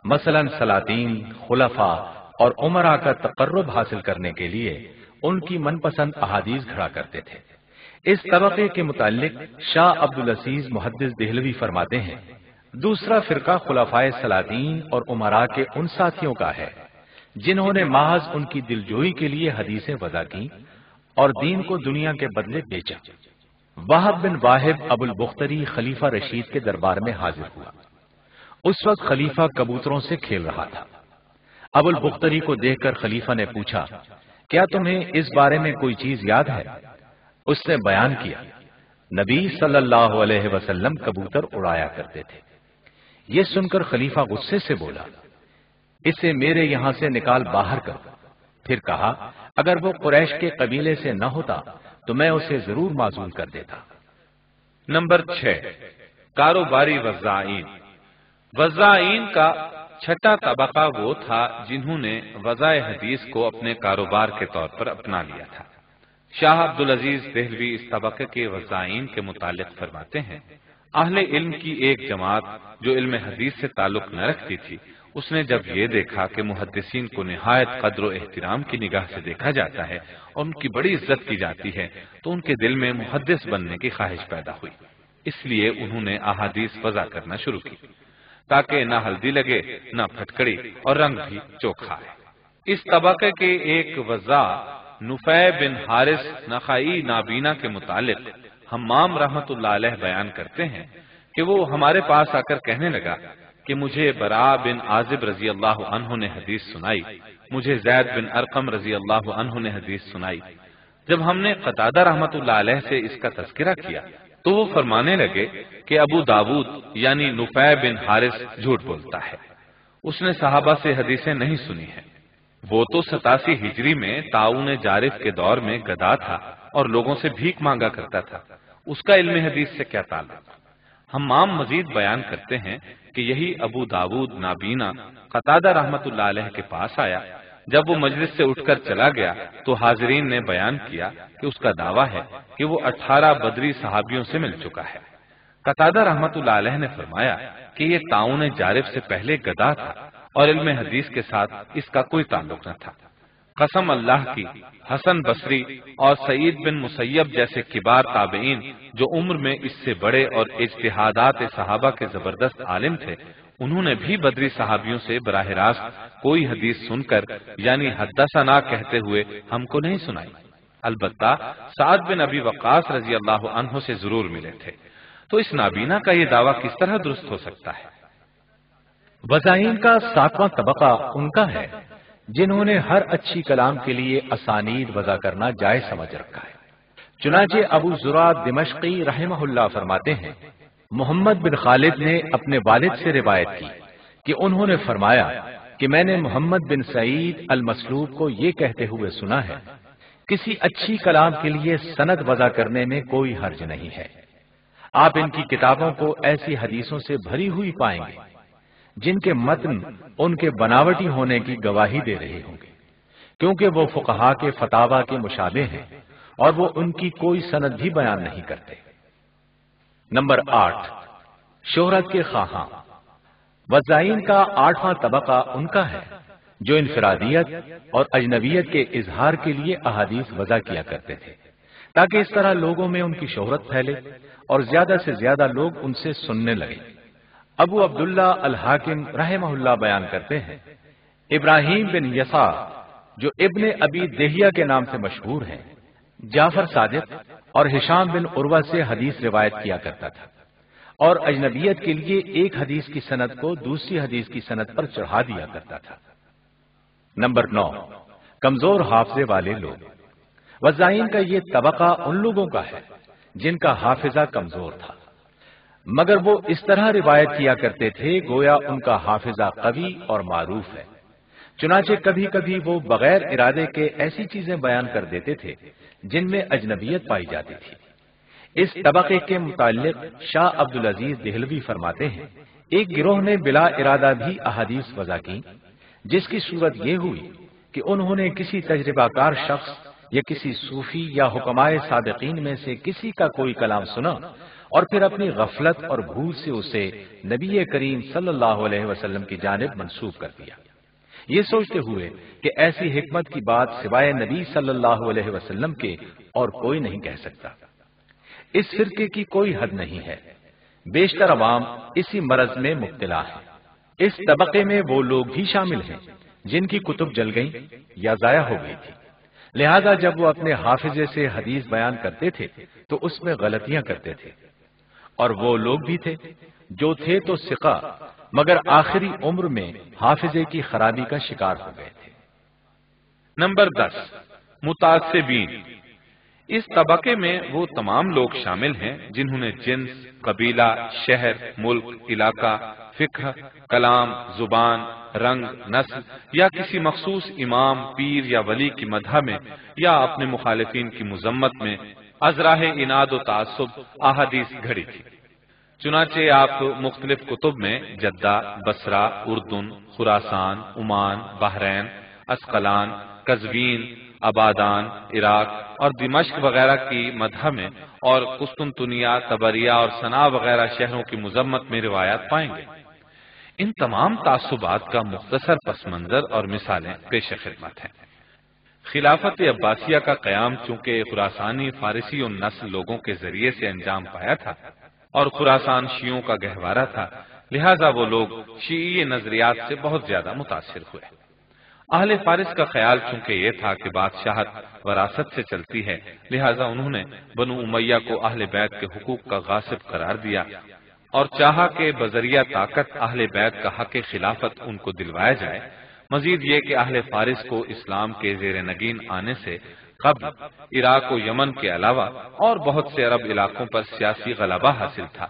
S1: مثلا سلاطین، خلفاء اور عمراء کا تقرب حاصل کرنے کے لیے ان کی من پسند احادیث گھڑا کرتے تھے۔ اس طبقے کے متعلق شاہ عبدالعزیز محدث دہلوی فرماتے ہیں، دوسرا فرقہ خلفائے سلاطین اور عمراء کے ان ساتھیوں کا ہے جنہوں نے محض ان کی دلجوئی کے لیے حدیثیں وضع کی اور دین کو دنیا کے بدلے بیچا۔ وہب بن واحد ابو البختری خلیفہ رشید کے دربار میں حاضر ہوا۔ اس وقت خلیفہ کبوتروں سے کھیل رہا تھا۔ ابو البختری کو دیکھ کر خلیفہ نے پوچھا، کیا تمہیں اس بارے میں کوئی چیز یاد ہے؟ اس نے بیان کیا، نبی صلی اللہ علیہ وسلم کبوتر اڑایا کرتے تھے۔ یہ سن کر خلیفہ غصے سے بولا، اسے میرے یہاں سے نکال باہر کر۔ پھر کہا، اگر وہ قریش کے قبیلے سے نہ ہوتا تو میں اسے ضرور معزول کر دیتا۔
S3: نمبر 6، کاروباری وضاعین۔ وضاعین کا 6واں طبقہ وہ تھا جنہوں نے وضع حدیث کو اپنے کاروبار کے طور پر اپنا لیا تھا۔ شاہ عبدالعزیز دہلوی اس طبقے کے وضاعین کے متعلق فرماتے ہیں، اہل علم کی ایک جماعت جو علم حدیث سے تعلق نہ رکھتی تھی، اس نے جب یہ دیکھا کہ محدثین کو نہایت قدر و احترام کی نگاہ سے دیکھا جاتا ہے اور ان کی بڑی عزت کی جاتی ہے تو ان کے دل میں محدث بننے کی خواہش پیدا ہوئی۔ اس لیے انہوں نے احادیث وضع کرنا شروع کی تاکہ نہ ہلدی لگے، نہ پھٹکڑی اور رنگ بھی چوکھا ہے۔ اس طبقے کے ایک وضاع نفع بن حارث نخعی نابینا کے متعلق حمام رحمت اللہ علیہ بیان کرتے ہیں کہ وہ ہمارے پاس آ کر کہنے لگا کہ مجھے براء بن عازب رضی اللہ عنہ نے حدیث سنائی، مجھے زید بن ارقم رضی اللہ عنہ نے حدیث سنائی۔ جب ہم نے قتادہ رحمت اللہ علیہ سے اس کا تذکرہ کیا تو وہ فرمانے لگے کہ ابو داود یعنی نفع بن حارث جھوٹ بولتا ہے، اس نے صحابہ سے حدیثیں نہیں سنی ہیں۔ وہ تو 87 ہجری میں طاعون جارف کے دور میں گدا تھا اور لوگوں سے بھیک مانگا کرتا تھا، اس کا علم حدیث سے کیا تعلق؟ حمام مزید بیان کرتے ہیں کہ یہی ابو داود نابینا قتادہ رحمت اللہ علیہ کے پاس آیا۔ جب وہ مجلس سے اٹھ کر چلا گیا تو حاضرین نے بیان کیا کہ اس کا دعویٰ ہے کہ وہ 18 بدری صحابیوں سے مل چکا ہے۔ قتادہ رحمت اللہ علیہ نے فرمایا کہ یہ طاعون جارف سے پہلے گدا تھا اور علم حدیث کے ساتھ اس کا کوئی تعلق نہ تھا۔ قسم اللہ کی، حسن بصری اور سعید بن مسیب جیسے کبار تابعین جو عمر میں اس سے بڑے اور اجتہادات صحابہ کے زبردست عالم تھے، انہوں نے بھی بدری صحابیوں سے براہ راست کوئی حدیث سن کر یعنی حدثنا کہتے ہوئے ہم کو نہیں سنائی۔ البتہ سعد بن ابی وقاص رضی اللہ عنہ سے ضرور ملے تھے۔ تو اس نابینا کا یہ دعویٰ کس طرح درست ہو سکتا ہے؟
S1: وضاعین کا 7واں طبقہ ان کا ہے جنہوں نے ہر اچھی کلام کے لیے اسانید وضع کرنا جائز سمجھ رکھا ہے۔ چنانچہ ابو زرع دمشقی رحمہ اللہ فرماتے ہیں، محمد بن خالد نے اپنے والد سے روایت کی کہ انہوں نے فرمایا کہ میں نے محمد بن سعید المسلوب کو یہ کہتے ہوئے سنا ہے، کسی اچھی کلام کے لیے سند وضع کرنے میں کوئی حرج نہیں ہے۔ آپ ان کی کتابوں کو ایسی حدیثوں سے بھری ہوئی پائیں گے جن کے متن ان کے بناوٹی ہونے کی گواہی دے رہے ہوں گے، کیونکہ وہ فقہا کے فتاوی کے مشابہ ہیں اور وہ ان کی کوئی سند بھی بیان نہیں کرتے۔ نمبر 8، شہرت کے خواہاں۔ وضاعین کا 8واں طبقہ ان کا ہے جو انفرادیت اور اجنبیت کے اظہار کے لیے احادیث وضع کیا کرتے تھے تاکہ اس طرح لوگوں میں ان کی شہرت پھیلے اور زیادہ سے زیادہ لوگ ان سے سننے لگے۔ ابو عبداللہ الحاکم رحمہ اللہ بیان کرتے ہیں، ابراہیم بن یسار جو ابن ابی دہیہ کے نام سے مشہور ہیں، جعفر صادق اور ہشام بن عروہ سے حدیث روایت کیا کرتا تھا اور اجنبیت کے لیے ایک حدیث کی سند کو دوسری حدیث کی سند پر چڑھا دیا کرتا تھا۔ نمبر 9، کمزور حافظے والے لوگ۔ وضاعین کا یہ طبقہ ان لوگوں کا ہے جن کا حافظہ کمزور تھا، مگر وہ اس طرح روایت کیا کرتے تھے گویا ان کا حافظہ قوی اور معروف ہے۔ چنانچہ کبھی کبھی وہ بغیر ارادے کے ایسی چیزیں بیان کر دیتے تھے جن میں اجنبیت پائی جاتی تھی۔ اس طبقے کے متعلق شاہ عبدالعزیز دہلوی فرماتے ہیں، ایک گروہ نے بلا ارادہ بھی احادیث وضع کی، جس کی صورت یہ ہوئی کہ انہوں نے کسی تجربہ کار شخص یا کسی صوفی یا حکمائے سابقین میں سے کسی کا کوئی کلام سنا اور پھر اپنی غفلت اور بھول سے اسے نبی کریم صلی اللہ علیہ وسلم کی جانب منسوب کر دیا، یہ سوچتے ہوئے کہ ایسی حکمت کی بات سوائے نبی صلی اللہ علیہ وسلم کے اور کوئی نہیں کہہ سکتا۔ اس فرقے کی کوئی حد نہیں ہے، بیشتر عوام اسی مرض میں مبتلا ہے۔ اس طبقے میں وہ لوگ بھی شامل ہیں جن کی کتب جل گئیں یا ضائع ہو گئی تھی، لہذا جب وہ اپنے حافظے سے حدیث بیان کرتے تھے تو اس میں غلطیاں کرتے تھے، اور وہ لوگ بھی تھے جو تھے تو ثقہ مگر آخری عمر میں حافظے کی خرابی کا شکار ہو گئے تھے۔
S3: نمبر 10، متعصبین۔ اس طبقے میں وہ تمام لوگ شامل ہیں جنہوں نے جنس، قبیلہ، شہر، ملک، علاقہ، فقہ، کلام، زبان، رنگ، نسل یا کسی مخصوص امام، پیر یا ولی کی مدح میں یا اپنے مخالفین کی مذمت میں از راہ اناد و تعصب احادیث گھڑی تھی۔ چنانچہ آپ مختلف کتب میں جدہ، بصرہ، اردن، خراسان، عمان، بحرین، اسقلان، قزوین، آبادان، عراق اور دمشق وغیرہ کی مدح میں اور قسطنطنیہ، طبریہ اور صنعاء وغیرہ شہروں کی مذمت میں روایات پائیں گے۔ ان تمام تعصبات کا مختصر پس منظر اور مثالیں پیش خدمت ہیں۔ خلافت عباسیہ کا قیام چونکہ خراسانی فارسی و نسل لوگوں کے ذریعے سے انجام پایا تھا اور خراسان شیعوں کا گہوارہ تھا، لہذا وہ لوگ شیعی نظریات سے بہت زیادہ متاثر ہوئے۔ اہل فارس کا خیال چونکہ یہ تھا کہ بادشاہت وراثت سے چلتی ہے، لہذا انہوں نے بنو امیہ کو اہل بیت کے حقوق کا غاصب قرار دیا اور چاہا کہ بذریعہ طاقت اہل بیت کا حق خلافت ان کو دلوایا جائے۔ مزید یہ کہ اہل فارس کو اسلام کے زیر نگین آنے سے قبل عراق و یمن کے علاوہ اور بہت سے عرب علاقوں پر سیاسی غلبہ حاصل تھا،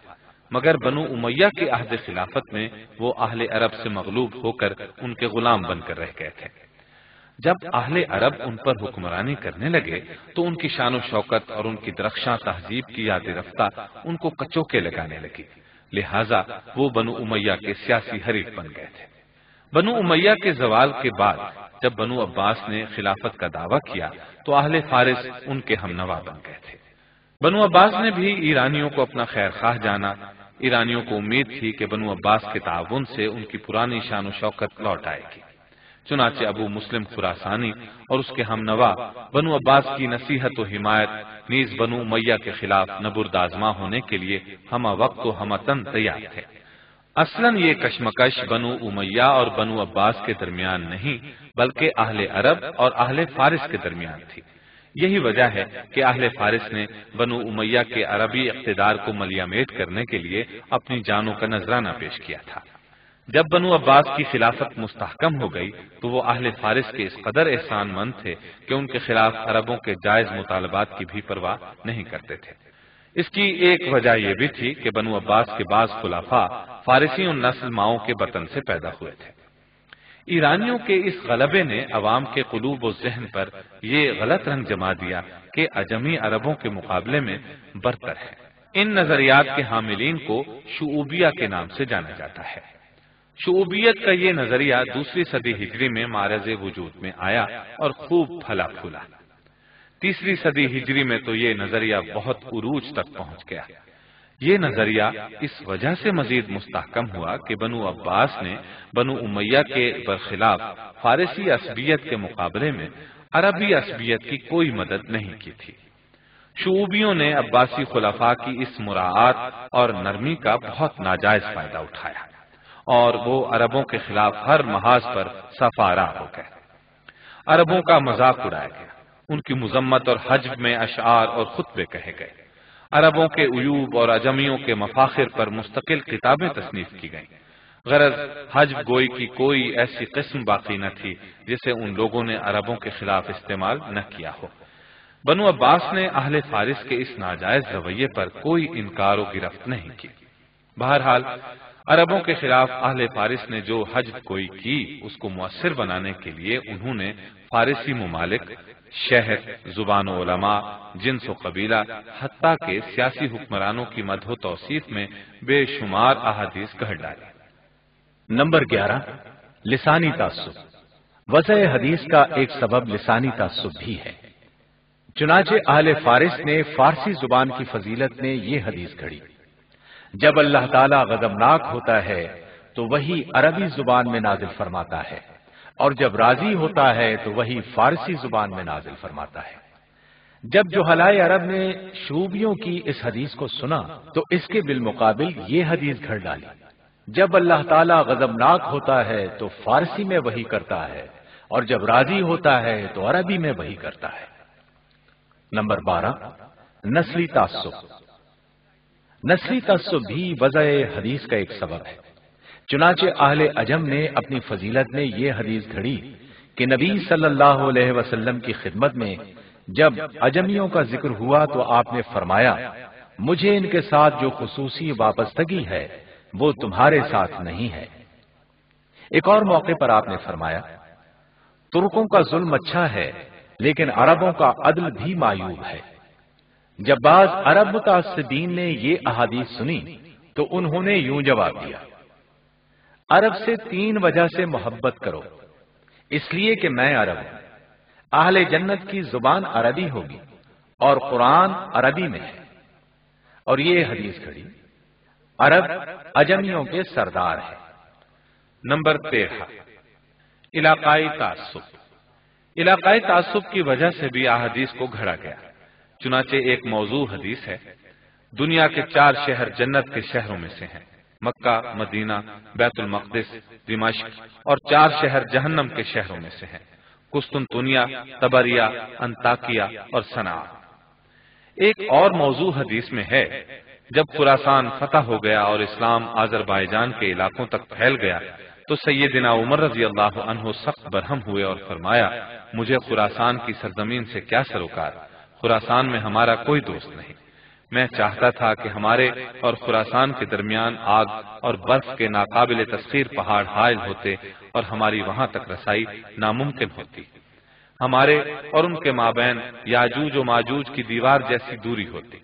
S3: مگر بنو امیہ کے عہد خلافت میں وہ اہل عرب سے مغلوب ہو کر ان کے غلام بن کر رہ گئے تھے۔ جب اہل عرب ان پر حکمرانی کرنے لگے تو ان کی شان و شوکت اور ان کی درخشاں تہذیب کی یاد رفتہ ان کو کچوکے لگانے لگی، لہذا وہ بنو امیہ کے سیاسی حریف بن گئے تھے۔ بنو امیہ کے زوال کے بعد جب بنو عباس نے خلافت کا دعویٰ کیا تو اہل فارس ان کے ہم نوا بن گئے تھے۔ بنو عباس نے بھی ایرانیوں کو اپنا خیر خواہ جانا۔ ایرانیوں کو امید تھی کہ بنو عباس کے تعاون سے ان کی پرانی شان و شوکت لوٹ آئے گی، چنانچہ ابو مسلم خراسانی اور اس کے ہم نوا بنو عباس کی نصیحت و حمایت نیز بنو امیہ کے خلاف نبرد آزما ہونے کے لیے ہمہ وقت و ہمہ تن تیار تھے۔ اصلاً یہ کشمکش بنو امیہ اور بنو عباس کے درمیان نہیں بلکہ اہل عرب اور اہل فارس کے درمیان تھی۔ یہی وجہ ہے کہ اہل فارس نے بنو امیہ کے عربی اقتدار کو ملیامیٹ کرنے کے لیے اپنی جانوں کا نذرانہ پیش کیا تھا۔ جب بنو عباس کی خلافت مستحکم ہو گئی تو وہ اہل فارس کے اس قدر احسان مند تھے کہ ان کے خلاف عربوں کے جائز مطالبات کی بھی پرواہ نہیں کرتے تھے۔ اس کی ایک وجہ یہ بھی تھی کہ بنو عباس کے بعض خلفاء فارسی و نسل ماؤں کے بطن سے پیدا ہوئے تھے۔ ایرانیوں کے اس غلبے نے عوام کے قلوب و ذہن پر یہ غلط رنگ جما دیا کہ عجمی عربوں کے مقابلے میں برتر ہے۔ ان نظریات کے حاملین کو شعوبیہ کے نام سے جانا جاتا ہے۔ شعوبیت کا یہ نظریہ دوسری صدی ہجری میں معرض وجود میں آیا اور خوب پھلا پھولا۔ تیسری صدی ہجری میں تو یہ نظریہ بہت عروج تک پہنچ گیا۔ یہ نظریہ اس وجہ سے مزید مستحکم ہوا کہ بنو عباس نے بنو امیہ کے برخلاف فارسی عصبیت کے مقابلے میں عربی عصبیت کی کوئی مدد نہیں کی تھی۔ شعوبیوں نے عباسی خلفاء کی اس مراعات اور نرمی کا بہت ناجائز فائدہ اٹھایا اور وہ عربوں کے خلاف ہر محاذ پر سفارا ہو گئے۔ عربوں کا مذاق اڑایا گیا، ان کی مذمت اور حجب میں اشعار اور خطبے کہے گئے۔ عربوں کے عیوب اور اجمیوں کے مفاخر پر مستقل کتابیں تصنیف کی گئیں۔ غرض حجب گوئی کی کوئی ایسی قسم باقی نہ تھی جسے ان لوگوں نے عربوں کے خلاف استعمال نہ کیا ہو۔ بنو عباس نے اہل فارس کے اس ناجائز رویے پر کوئی انکار و گرفت نہیں کی۔ بہرحال عربوں کے خلاف اہل فارس نے جو حجب گوئی کی اس کو مؤثر بنانے کے لیے انہوں نے فارسی ممالک، شہر، زبان و علماء، جنس و قبیلہ، حتیٰ کہ سیاسی حکمرانوں کی مدح و توصیف میں بے شمار احادیث گھڑ ڈالی۔
S1: نمبر 11، لسانی تعصب۔ وضع حدیث کا ایک سبب لسانی تعصب بھی ہے۔ چنانچہ اہل فارس نے فارسی زبان کی فضیلت میں یہ حدیث گھڑی: جب اللہ تعالیٰ غضبناک ہوتا ہے تو وہی عربی زبان میں نازل فرماتا ہے، اور جب راضی ہوتا ہے تو وہی فارسی زبان میں نازل فرماتا ہے۔ جب جہلائے عرب نے شعوبیوں کی اس حدیث کو سنا تو اس کے بالمقابل یہ حدیث گھڑ ڈالی: جب اللہ تعالیٰ غضبناک ہوتا ہے تو فارسی میں وحی کرتا ہے، اور جب راضی ہوتا ہے تو عربی میں وحی کرتا ہے۔ نمبر 12، نسلی تعصب۔ نسلی تعصب بھی وضع حدیث کا ایک سبب ہے۔ چنانچہ اہل عجم نے اپنی فضیلت میں یہ حدیث گھڑی کہ نبی صلی اللہ علیہ وسلم کی خدمت میں جب عجمیوں کا ذکر ہوا تو آپ نے فرمایا: مجھے ان کے ساتھ جو خصوصی وابستگی ہے وہ تمہارے ساتھ نہیں ہے۔ ایک اور موقع پر آپ نے فرمایا: ترکوں کا ظلم اچھا ہے لیکن عربوں کا عدل بھی معیوب ہے۔ جب بعض عرب متعصبین نے یہ احادیث سنی تو انہوں نے یوں جواب دیا: عرب سے 3 وجہ سے محبت کرو، اس لیے کہ میں عرب ہوں، اہل جنت کی زبان عربی ہوگی اور قرآن عربی میں ہے۔ اور یہ حدیث گھڑی: عرب عجمیوں کے سردار ہے۔
S3: نمبر 13، علاقائی تعصب۔ علاقائی تعصب کی وجہ سے بھی احادیث کو گھڑا گیا۔ چنانچہ ایک موضوع حدیث ہے: دنیا کے 4 شہر جنت کے شہروں میں سے ہیں، مکہ، مدینہ، بیت المقدس، دمشق، اور 4 شہر جہنم کے شہروں میں سے ہیں، قسطنطنیہ، طبریہ، انطاکیہ اور صنعاء۔ ایک اور موضوع حدیث میں ہے: جب خراسان فتح ہو گیا اور اسلام آذربائیجان کے علاقوں تک پھیل گیا تو سیدنا عمر رضی اللہ عنہ سخت برہم ہوئے اور فرمایا: مجھے خراسان کی سرزمین سے کیا سروکار، خراسان میں ہمارا کوئی دوست نہیں۔ میں چاہتا تھا کہ ہمارے اور خراسان کے درمیان آگ اور برف کے ناقابل تسخیر پہاڑ حائل ہوتے اور ہماری وہاں تک رسائی ناممکن ہوتی، ہمارے اور ان کے مابین یاجوج و ماجوج کی دیوار جیسی دوری ہوتی۔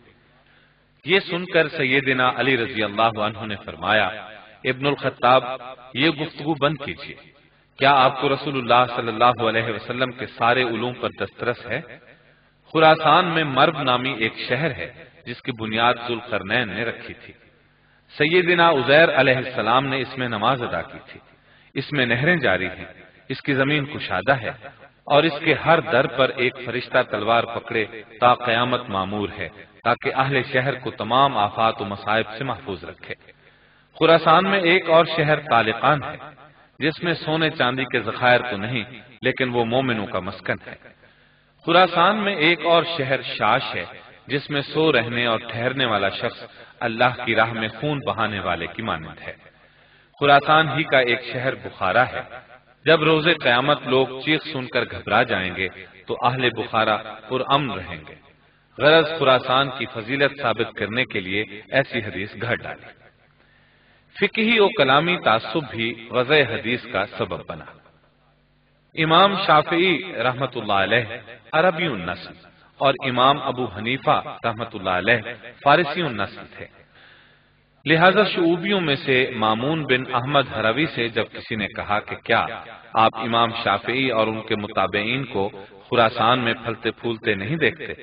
S3: یہ سن کر سیدنا علی رضی اللہ عنہ نے فرمایا: ابن الخطاب، یہ گفتگو بند کیجیے، کیا آپ کو رسول اللہ صلی اللہ علیہ وسلم کے سارے علوم پر دسترس ہے؟ خراسان میں مرب نامی ایک شہر ہے جس کی بنیاد ذوالقرنین نے رکھی تھی۔ سیدنا عزیر علیہ السلام نے اس میں نماز ادا کی تھی۔ اس میں نہریں جاری ہیں، اس کی زمین کشادہ ہے، اور اس کے ہر در پر ایک فرشتہ تلوار پکڑے تا قیامت معمور ہے تاکہ اہل شہر کو تمام آفات و مصائب سے محفوظ رکھے۔ خراسان میں ایک اور شہر طالقان ہے جس میں سونے چاندی کے ذخائر تو نہیں لیکن وہ مومنوں کا مسکن ہے۔ خراسان میں ایک اور شہر شاش ہے جس میں سو رہنے اور ٹھہرنے والا شخص اللہ کی راہ میں خون بہانے والے کی مانند ہے۔ خراسان ہی کا ایک شہر بخارا ہے۔ جب روز قیامت لوگ چیخ سن کر گھبرا جائیں گے تو اہل بخارا پرامن رہیں گے۔ غرض خراسان کی فضیلت ثابت کرنے کے لیے ایسی حدیث گھڑ ڈالی۔ فقہی و کلامی تعصب بھی وضع حدیث کا سبب بنا۔ امام شافعی رحمت اللہ علیہ عربی النسل اور امام ابو حنیفہ رحمت اللہ علیہ فارسی النسل تھے، لہذا شعوبیوں میں سے مامون بن احمد ہروی سے جب کسی نے کہا کہ کیا آپ امام شافعی اور ان کے متابعین کو خراسان میں پھلتے پھولتے نہیں دیکھتے،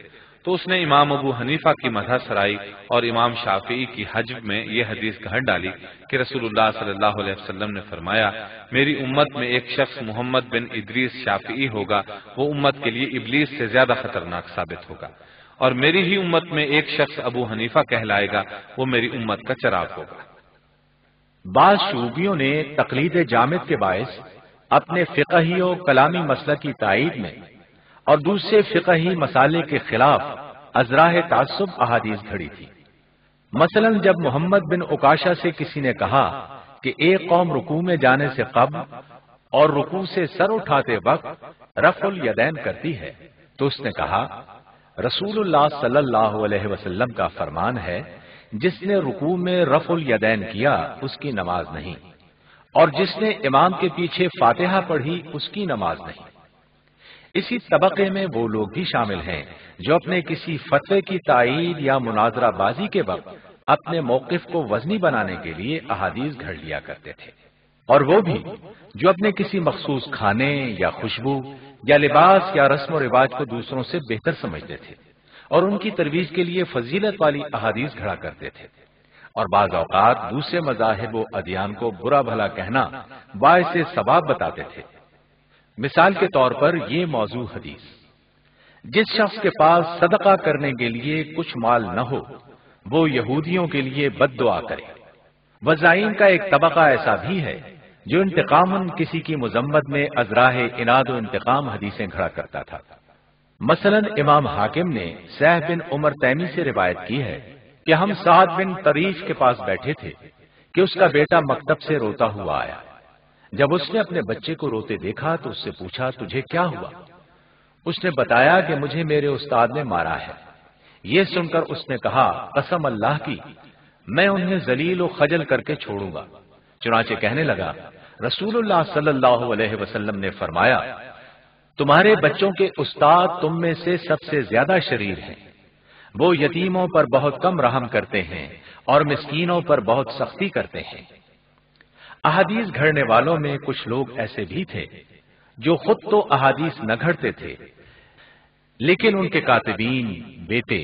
S3: تو اس نے امام ابو حنیفہ کی مدح سرائی اور امام شافعی کی حجب میں یہ حدیث گھڑ ڈالی کہ رسول اللہ صلی اللہ علیہ وسلم نے فرمایا: میری امت میں ایک شخص محمد بن ادریس شافعی ہوگا، وہ امت کے لیے ابلیس سے زیادہ خطرناک ثابت ہوگا، اور میری ہی امت میں ایک شخص ابو حنیفہ کہلائے گا، وہ میری امت کا چراغ ہوگا۔
S1: بعض شعوبیوں نے تقلید جامد کے باعث اپنے فقہی و کلامی مسلک کی تائید میں اور دوسرے فقہی مسالے کے خلاف ازراہ تعصب احادیث گھڑی تھی۔ مثلا جب محمد بن عکاشہ سے کسی نے کہا کہ ایک قوم رکوع میں جانے سے قبل اور رکوع سے سر اٹھاتے وقت رفع الیدین کرتی ہے، تو اس نے کہا رسول اللہ صلی اللہ علیہ وسلم کا فرمان ہے جس نے رکوع میں رفع الیدین کیا اس کی نماز نہیں، اور جس نے امام کے پیچھے فاتحہ پڑھی اس کی نماز نہیں۔ اسی طبقے میں وہ لوگ بھی شامل ہیں جو اپنے کسی فتوے کی تائید یا مناظرہ بازی کے وقت اپنے موقف کو وزنی بنانے کے لیے احادیث گھڑ لیا کرتے تھے، اور وہ بھی جو اپنے کسی مخصوص کھانے یا خوشبو یا لباس یا رسم و رواج کو دوسروں سے بہتر سمجھتے تھے اور ان کی ترویج کے لیے فضیلت والی احادیث گھڑا کرتے تھے، اور بعض اوقات دوسرے مذاہب و ادیان کو برا بھلا کہنا باعث ثواب بتاتے تھے۔ مثال کے طور پر یہ موضوع حدیث، جس شخص کے پاس صدقہ کرنے کے لیے کچھ مال نہ ہو وہ یہودیوں کے لیے بد دعا کرے۔ وضاعین کا ایک طبقہ ایسا بھی ہے جو انتقاماً کسی کی مذمت میں ازراہ اناد و انتقام حدیثیں گھڑا کرتا تھا۔ مثلا امام حاکم نے سہل بن عمر تیمی سے روایت کی ہے کہ ہم سعد بن طریف کے پاس بیٹھے تھے کہ اس کا بیٹا مکتب سے روتا ہوا آیا۔ جب اس نے اپنے بچے کو روتے دیکھا تو اس سے پوچھا تجھے کیا ہوا؟ اس نے بتایا کہ مجھے میرے استاد نے مارا ہے۔ یہ سن کر اس نے کہا قسم اللہ کی میں انہیں ذلیل و خجل کر کے چھوڑوں گا۔ چنانچہ کہنے لگا رسول اللہ صلی اللہ علیہ وسلم نے فرمایا تمہارے بچوں کے استاد تم میں سے سب سے زیادہ شریر ہیں، وہ یتیموں پر بہت کم رحم کرتے ہیں اور مسکینوں پر بہت سختی کرتے ہیں۔ احادیث گھڑنے والوں میں کچھ لوگ ایسے بھی تھے جو خود تو احادیث نہ گھڑتے تھے، لیکن ان کے کاتبین، بیٹے،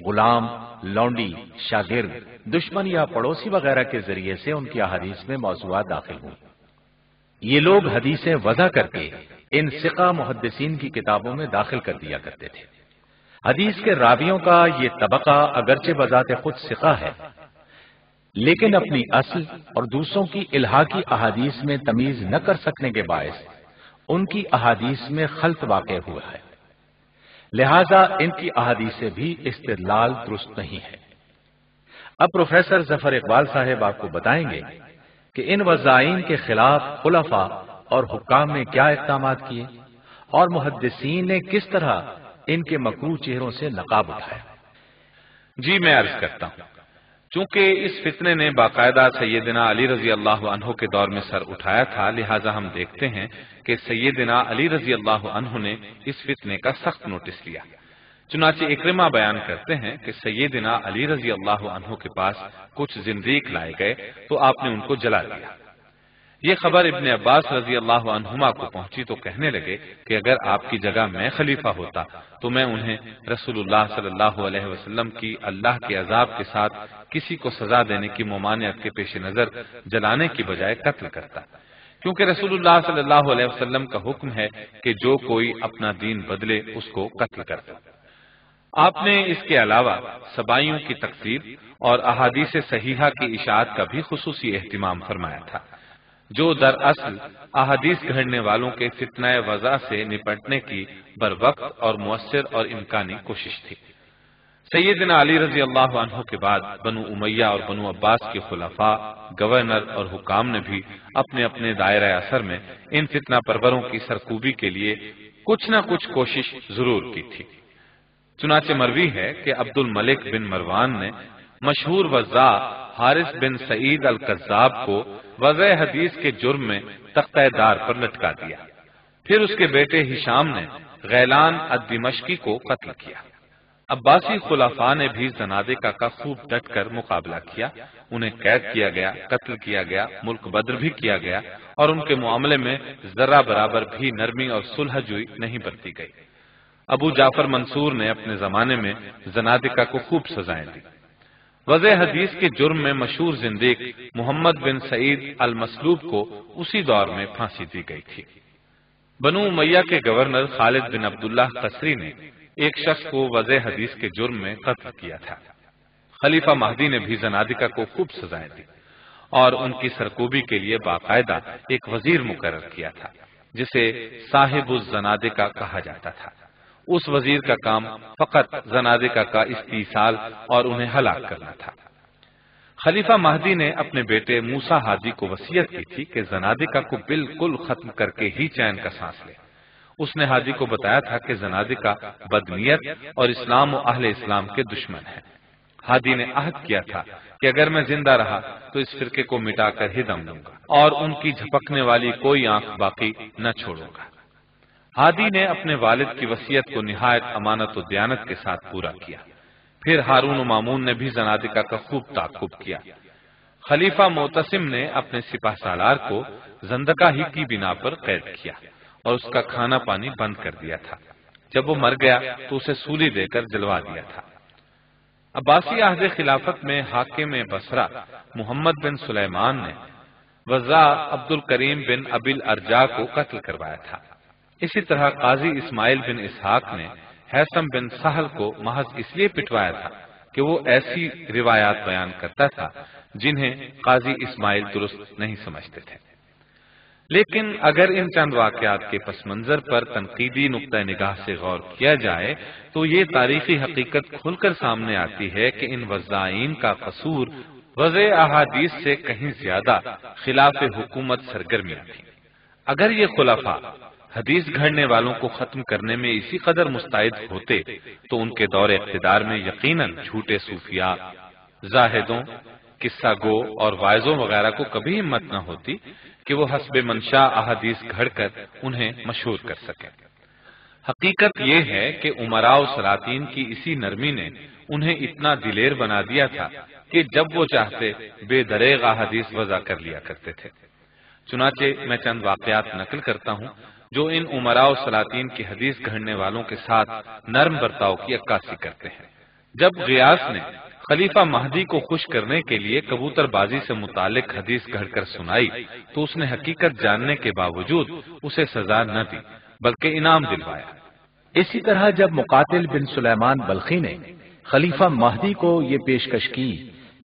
S1: غلام، لونڈی، شاگرد، دشمن یا پڑوسی وغیرہ کے ذریعے سے ان کی احادیث میں موضوعات داخل ہوئیں۔ یہ لوگ حدیثیں وضع کر کے ان ثقہ محدثین کی کتابوں میں داخل کر دیا کرتے تھے۔ حدیث کے راویوں کا یہ طبقہ اگرچہ بذات خود ثقہ ہے، لیکن اپنی اصل اور دوسروں کی الحاقی احادیث میں تمیز نہ کر سکنے کے باعث ان کی احادیث میں خلط واقع ہوا ہے، لہذا ان کی احادیث سے بھی استدلال درست نہیں ہے۔ اب پروفیسر ظفر اقبال صاحب آپ کو بتائیں گے کہ ان وضاعین کے خلاف خلفاء اور حکام نے کیا اقدامات کیے اور محدثین نے کس طرح ان کے مکروہ چہروں سے نقاب اٹھایا۔
S3: جی میں عرض کرتا ہوں، چونکہ اس فتنے نے باقاعدہ سیدنا علی رضی اللہ عنہ کے دور میں سر اٹھایا تھا، لہٰذا ہم دیکھتے ہیں کہ سیدنا علی رضی اللہ عنہ نے اس فتنے کا سخت نوٹس لیا۔ چنانچہ اکرمہ بیان کرتے ہیں کہ سیدنا علی رضی اللہ عنہ کے پاس کچھ زندیق لائے گئے تو آپ نے ان کو جلا دیا۔ یہ خبر ابن عباس رضی اللہ عنہما کو پہنچی تو کہنے لگے کہ اگر آپ کی جگہ میں خلیفہ ہوتا تو میں انہیں رسول اللہ صلی اللہ علیہ وسلم کی اللہ کے عذاب کے ساتھ کسی کو سزا دینے کی ممانعت کے پیش نظر جلانے کی بجائے قتل کرتا، کیونکہ رسول اللہ صلی اللہ علیہ وسلم کا حکم ہے کہ جو کوئی اپنا دین بدلے اس کو قتل کرتا۔ آپ نے اس کے علاوہ سبائیوں کی تکفیر اور احادیث صحیحہ کی اشاعت کا بھی خصوصی اہتمام فرمایا تھا، جو دراصل احادیث گھڑنے والوں کے فتنہ وضع سے نپٹنے کی بروقت اور مؤثر اور امکانی کوشش تھی۔ سیدنا علی رضی اللہ عنہ کے بعد بنو امیہ اور بنو عباس کے خلفاء، گورنر اور حکام نے بھی اپنے اپنے دائرہ اثر میں ان فتنہ پروروں کی سرکوبی کے لیے کچھ نہ کچھ کوشش ضرور کی تھی۔ چنانچہ مروی ہے کہ عبد الملک بن مروان نے مشہور وضاع حارث بن سعید القذاب کو وضع حدیث کے جرم میں تختہ دار پر لٹکا دیا۔ پھر اس کے بیٹے ہشام نے غیلان الدمشقی کو قتل کیا۔ عباسی خلفاء نے بھی زنادقہ کا خوب ڈٹ کر مقابلہ کیا، انہیں قید کیا گیا، قتل کیا گیا، ملک بدر بھی کیا گیا، اور ان کے معاملے میں ذرہ برابر بھی نرمی اور صلح جوئی نہیں برتی گئی۔ ابو جعفر منصور نے اپنے زمانے میں زنادقہ کو خوب سزائیں دی۔ وضع حدیث کے جرم میں مشہور زندیق محمد بن سعید المسلوب کو اسی دور میں پھانسی دی گئی تھی۔ بنو امیہ کے گورنر خالد بن عبداللہ قصری نے ایک شخص کو وضع حدیث کے جرم میں قتل کیا تھا۔ خلیفہ مہدی نے بھی زنادقہ کو خوب سزائیں دی اور ان کی سرکوبی کے لیے باقاعدہ ایک وزیر مقرر کیا تھا جسے صاحب الزنادقہ کہا جاتا تھا۔ اس وزیر کا کام فقط زنادقہ کا استیصال اور انہیں ہلاک کرنا تھا۔ خلیفہ مہدی نے اپنے بیٹے موسیٰ حاجی کو وصیت کی تھی کہ زنادقہ کو بالکل ختم کر کے ہی چین کا سانس لے۔ اس نے حاجی کو بتایا تھا کہ زنادقہ بدنیت اور اسلام و اہل اسلام کے دشمن ہیں۔ حاجی نے عہد کیا تھا کہ اگر میں زندہ رہا تو اس فرقے کو مٹا کر ہی دم لوں گا اور ان کی جھپکنے والی کوئی آنکھ باقی نہ چھوڑوں گا۔ حاجی نے اپنے والد کی وصیت کو نہایت امانت و دیانت کے ساتھ پورا کیا۔ پھر ہارون و مامون نے بھی زنادقہ کا خوب تعاقب کیا۔ خلیفہ معتصم نے اپنے سپہ سالار کو زندقہ ہی کی بنا پر قید کیا اور اس کا کھانا پانی بند کر دیا تھا۔ جب وہ مر گیا تو اسے سولی دے کر جلوا دیا تھا۔ عباسی عہد خلافت میں حاکم بصرہ محمد بن سلیمان نے وزاع عبد الکریم بن ابی الارجاء کو قتل کروایا تھا۔ اسی طرح قاضی اسماعیل بن اسحاق نے حیثم بن سہل کو محض اس لیے پٹوایا تھا کہ وہ ایسی روایات بیان کرتا تھا جنہیں قاضی اسماعیل درست نہیں سمجھتے تھے۔ لیکن اگر ان چند واقعات کے پس منظر پر تنقیدی نقطہ نگاہ سے غور کیا جائے تو یہ تاریخی حقیقت کھل کر سامنے آتی ہے کہ ان وضاعین کا قصور وضع احادیث سے کہیں زیادہ خلاف حکومت سرگرمیاں تھیں۔ اگر یہ خلفاء حدیث گھڑنے والوں کو ختم کرنے میں اسی قدر مستعد ہوتے تو ان کے دور اقتدار میں یقیناً جھوٹے صوفیاء، زاہدوں، قصہ گو اور واعظوں وغیرہ کو کبھی ہمت نہ ہوتی کہ وہ حسب منشا احادیث گھڑ کر انہیں مشہور کر سکیں۔ حقیقت یہ ہے کہ امراء و سلاطین کی اسی نرمی نے انہیں اتنا دلیر بنا دیا تھا کہ جب وہ چاہتے بے دریغ احادیث وضع کر لیا کرتے تھے۔ چنانچہ میں چند واقعات نقل کرتا ہوں جو ان امراء و سلاطین کی حدیث گھڑنے والوں کے ساتھ نرم برتاؤ کی عکاسی کرتے ہیں۔ جب غیاث نے خلیفہ مہدی کو خوش کرنے کے لیے کبوتر بازی سے متعلق حدیث گھڑ کر سنائی تو اس نے حقیقت جاننے کے باوجود اسے سزا نہ دی بلکہ انعام دلوایا۔
S1: اسی طرح جب مقاتل بن سلیمان بلخی نے خلیفہ مہدی کو یہ پیشکش کی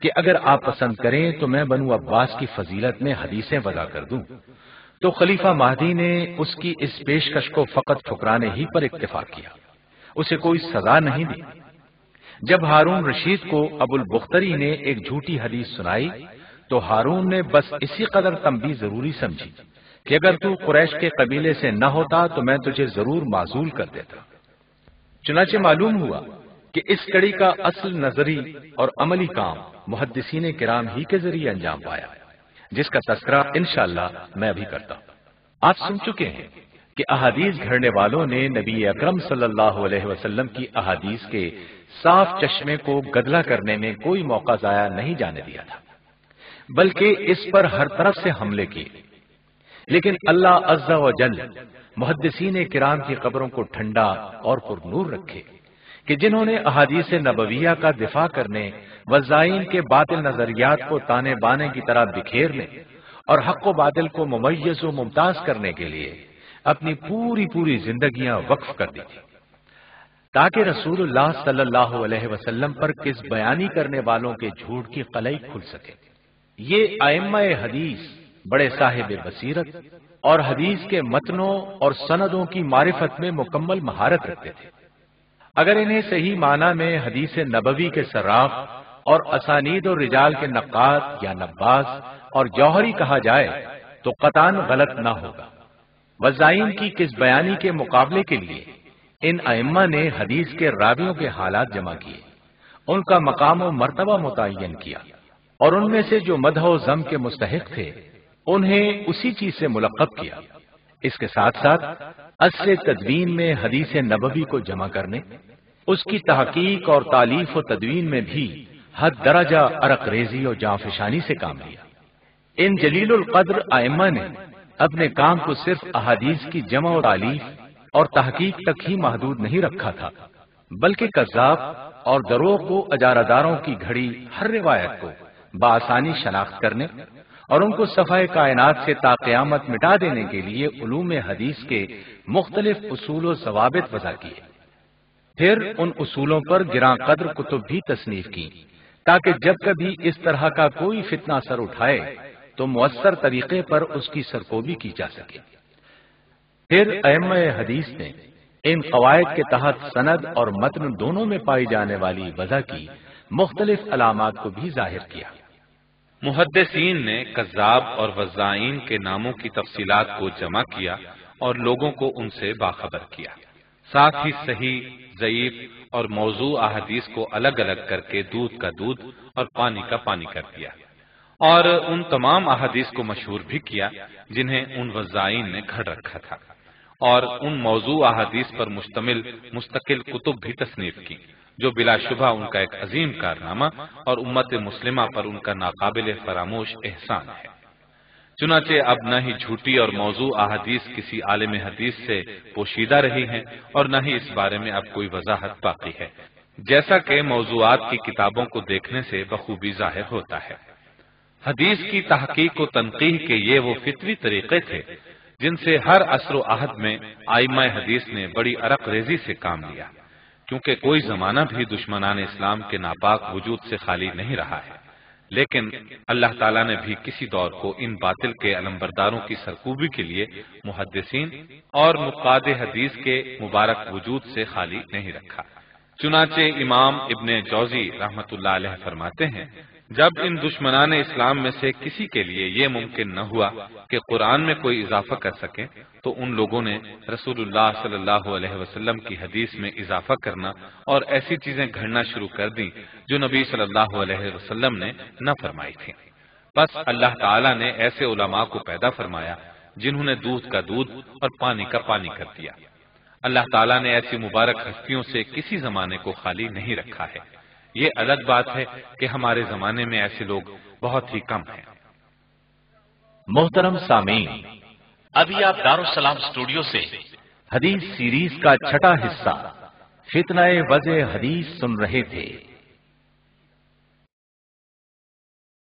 S1: کہ اگر آپ پسند کریں تو میں بنو عباس کی فضیلت میں حدیثیں وضع کر دوں، تو خلیفہ مہدی نے اس کی اس پیشکش کو فقط ٹھکرانے ہی پر اکتفا کیا، اسے کوئی سزا نہیں دی۔ جب ہارون رشید کو ابو البختری نے ایک جھوٹی حدیث سنائی تو ہارون نے بس اسی قدر تنبیہ ضروری سمجھی کہ اگر تو قریش کے قبیلے سے نہ ہوتا تو میں تجھے ضرور معزول کر دیتا۔ چنانچہ معلوم ہوا کہ اس کڑی کا اصل نظری اور عملی کام محدثین کرام ہی کے ذریعے انجام پایا، جس کا تذکرہ انشاءاللہ میں ابھی کرتا ہوں۔ آپ سن چکے ہیں کہ احادیث گھڑنے والوں نے نبی اکرم صلی اللہ علیہ وسلم کی احادیث کے صاف چشمے کو گدلا کرنے میں کوئی موقع ضائع نہیں جانے دیا تھا، بلکہ اس پر ہر طرف سے حملے کیے۔ لیکن اللہ عز و جل محدثین کرام کی قبروں کو ٹھنڈا اور پر نور رکھے کہ جنہوں نے احادیث نبویہ کا دفاع کرنے، وضاعین کے باطل نظریات کو تانے بانے کی طرح بکھیرنے اور حق و باطل کو ممیز و ممتاز کرنے کے لیے اپنی پوری زندگیاں وقف کر دی تھی، تاکہ رسول اللہ صلی اللہ علیہ وسلم پر کس بیانی کرنے والوں کے جھوٹ کی قلعی کھل سکے۔ یہ ائمہ حدیث بڑے صاحب بصیرت اور حدیث کے متنوں اور سندوں کی معرفت میں مکمل مہارت رکھتے تھے۔ اگر انہیں صحیح معنی میں حدیث نبوی کے صراف اور اسانید اور رجال کے نقاد یا نباز اور جوہری کہا جائے تو قطعاً غلط نہ ہوگا۔ وضاعین کی کس بیانی کے مقابلے کے لیے ان ائمہ نے حدیث کے راویوں کے حالات جمع کیے، ان کا مقام و مرتبہ متعین کیا، اور ان میں سے جو مدح و ذم کے مستحق تھے انہیں اسی چیز سے ملقب کیا۔ اس کے ساتھ ساتھ اصل تدوین میں حدیث نبوی کو جمع کرنے، اس کی تحقیق اور تالیف و تدوین میں بھی حد درجہ عرق ریزی اور جانفشانی سے کام لیا۔ ان جلیل القدر ائمہ نے اپنے کام کو صرف احادیث کی جمع و تالیف اور تحقیق تک ہی محدود نہیں رکھا تھا، بلکہ کذاب اور دروغ کو اجارہ داروں کی گھڑی ہر روایت کو بآسانی شناخت کرنے اور ان کو صفحہ کائنات سے تا قیامت مٹا دینے کے لیے علوم حدیث کے مختلف اصول و ضوابط وضع کیے۔ پھر ان اصولوں پر گراں قدر کتب بھی تصنیف کی تاکہ جب کبھی اس طرح کا کوئی فتنہ سر اٹھائے تو مؤثر طریقے پر اس کی سرکوبی کی جا سکے۔ پھر ائمہ حدیث نے ان قواعد کے تحت سند اور متن دونوں میں پائی جانے والی وضع کی مختلف علامات کو بھی ظاہر کیا۔
S3: محدثین نے کذاب اور وضاعین کے ناموں کی تفصیلات کو جمع کیا اور لوگوں کو ان سے باخبر کیا، ساتھ ہی صحیح، ضعیف اور موضوع احادیث کو الگ الگ کر کے دودھ کا دودھ اور پانی کا پانی کر دیا، اور ان تمام احادیث کو مشہور بھی کیا جنہیں ان وضاعین نے گھڑ رکھا تھا، اور ان موضوع احادیث پر مشتمل مستقل کتب بھی تصنیف کی جو بلا شبہ ان کا ایک عظیم کارنامہ اور امت مسلمہ پر ان کا ناقابل فراموش احسان ہے۔ چنانچہ اب نہ ہی جھوٹی اور موضوع احادیث کسی عالم حدیث سے پوشیدہ رہی ہیں اور نہ ہی اس بارے میں اب کوئی وضاحت باقی ہے، جیسا کہ موضوعات کی کتابوں کو دیکھنے سے بخوبی ظاہر ہوتا ہے۔ حدیث کی تحقیق و تنقیح کے یہ وہ فطری طریقے تھے جن سے ہر عصر و عہد میں ائمہ حدیث نے بڑی عرق ریزی سے کام لیا، کیونکہ کوئی زمانہ بھی دشمنان اسلام کے ناپاک وجود سے خالی نہیں رہا ہے، لیکن اللہ تعالیٰ نے بھی کسی دور کو ان باطل کے علمبرداروں کی سرکوبی کے لیے محدثین اور نقاد حدیث کے مبارک وجود سے خالی نہیں رکھا۔ چنانچہ امام ابن جوزی رحمۃ اللہ علیہ فرماتے ہیں، جب ان دشمنان اسلام میں سے کسی کے لیے یہ ممکن نہ ہوا کہ قرآن میں کوئی اضافہ کر سکے تو ان لوگوں نے رسول اللہ صلی اللہ علیہ وسلم کی حدیث میں اضافہ کرنا اور ایسی چیزیں گھڑنا شروع کر دی جو نبی صلی اللہ علیہ وسلم نے نہ فرمائی تھی۔ بس اللہ تعالیٰ نے ایسے علماء کو پیدا فرمایا جنہوں نے دودھ کا دودھ اور پانی کا پانی کر دیا۔ اللہ تعالیٰ نے ایسی مبارک ہستیوں سے کسی زمانے کو خالی نہیں رکھا ہے۔ یہ الگ بات ہے کہ ہمارے زمانے میں ایسے لوگ بہت ہی کم ہیں۔
S1: محترم سامعین، ابھی آپ دارالسلام اسٹوڈیو سے حدیث سیریز کا چھٹا حصہ فتنہ وضع حدیث سن رہے تھے۔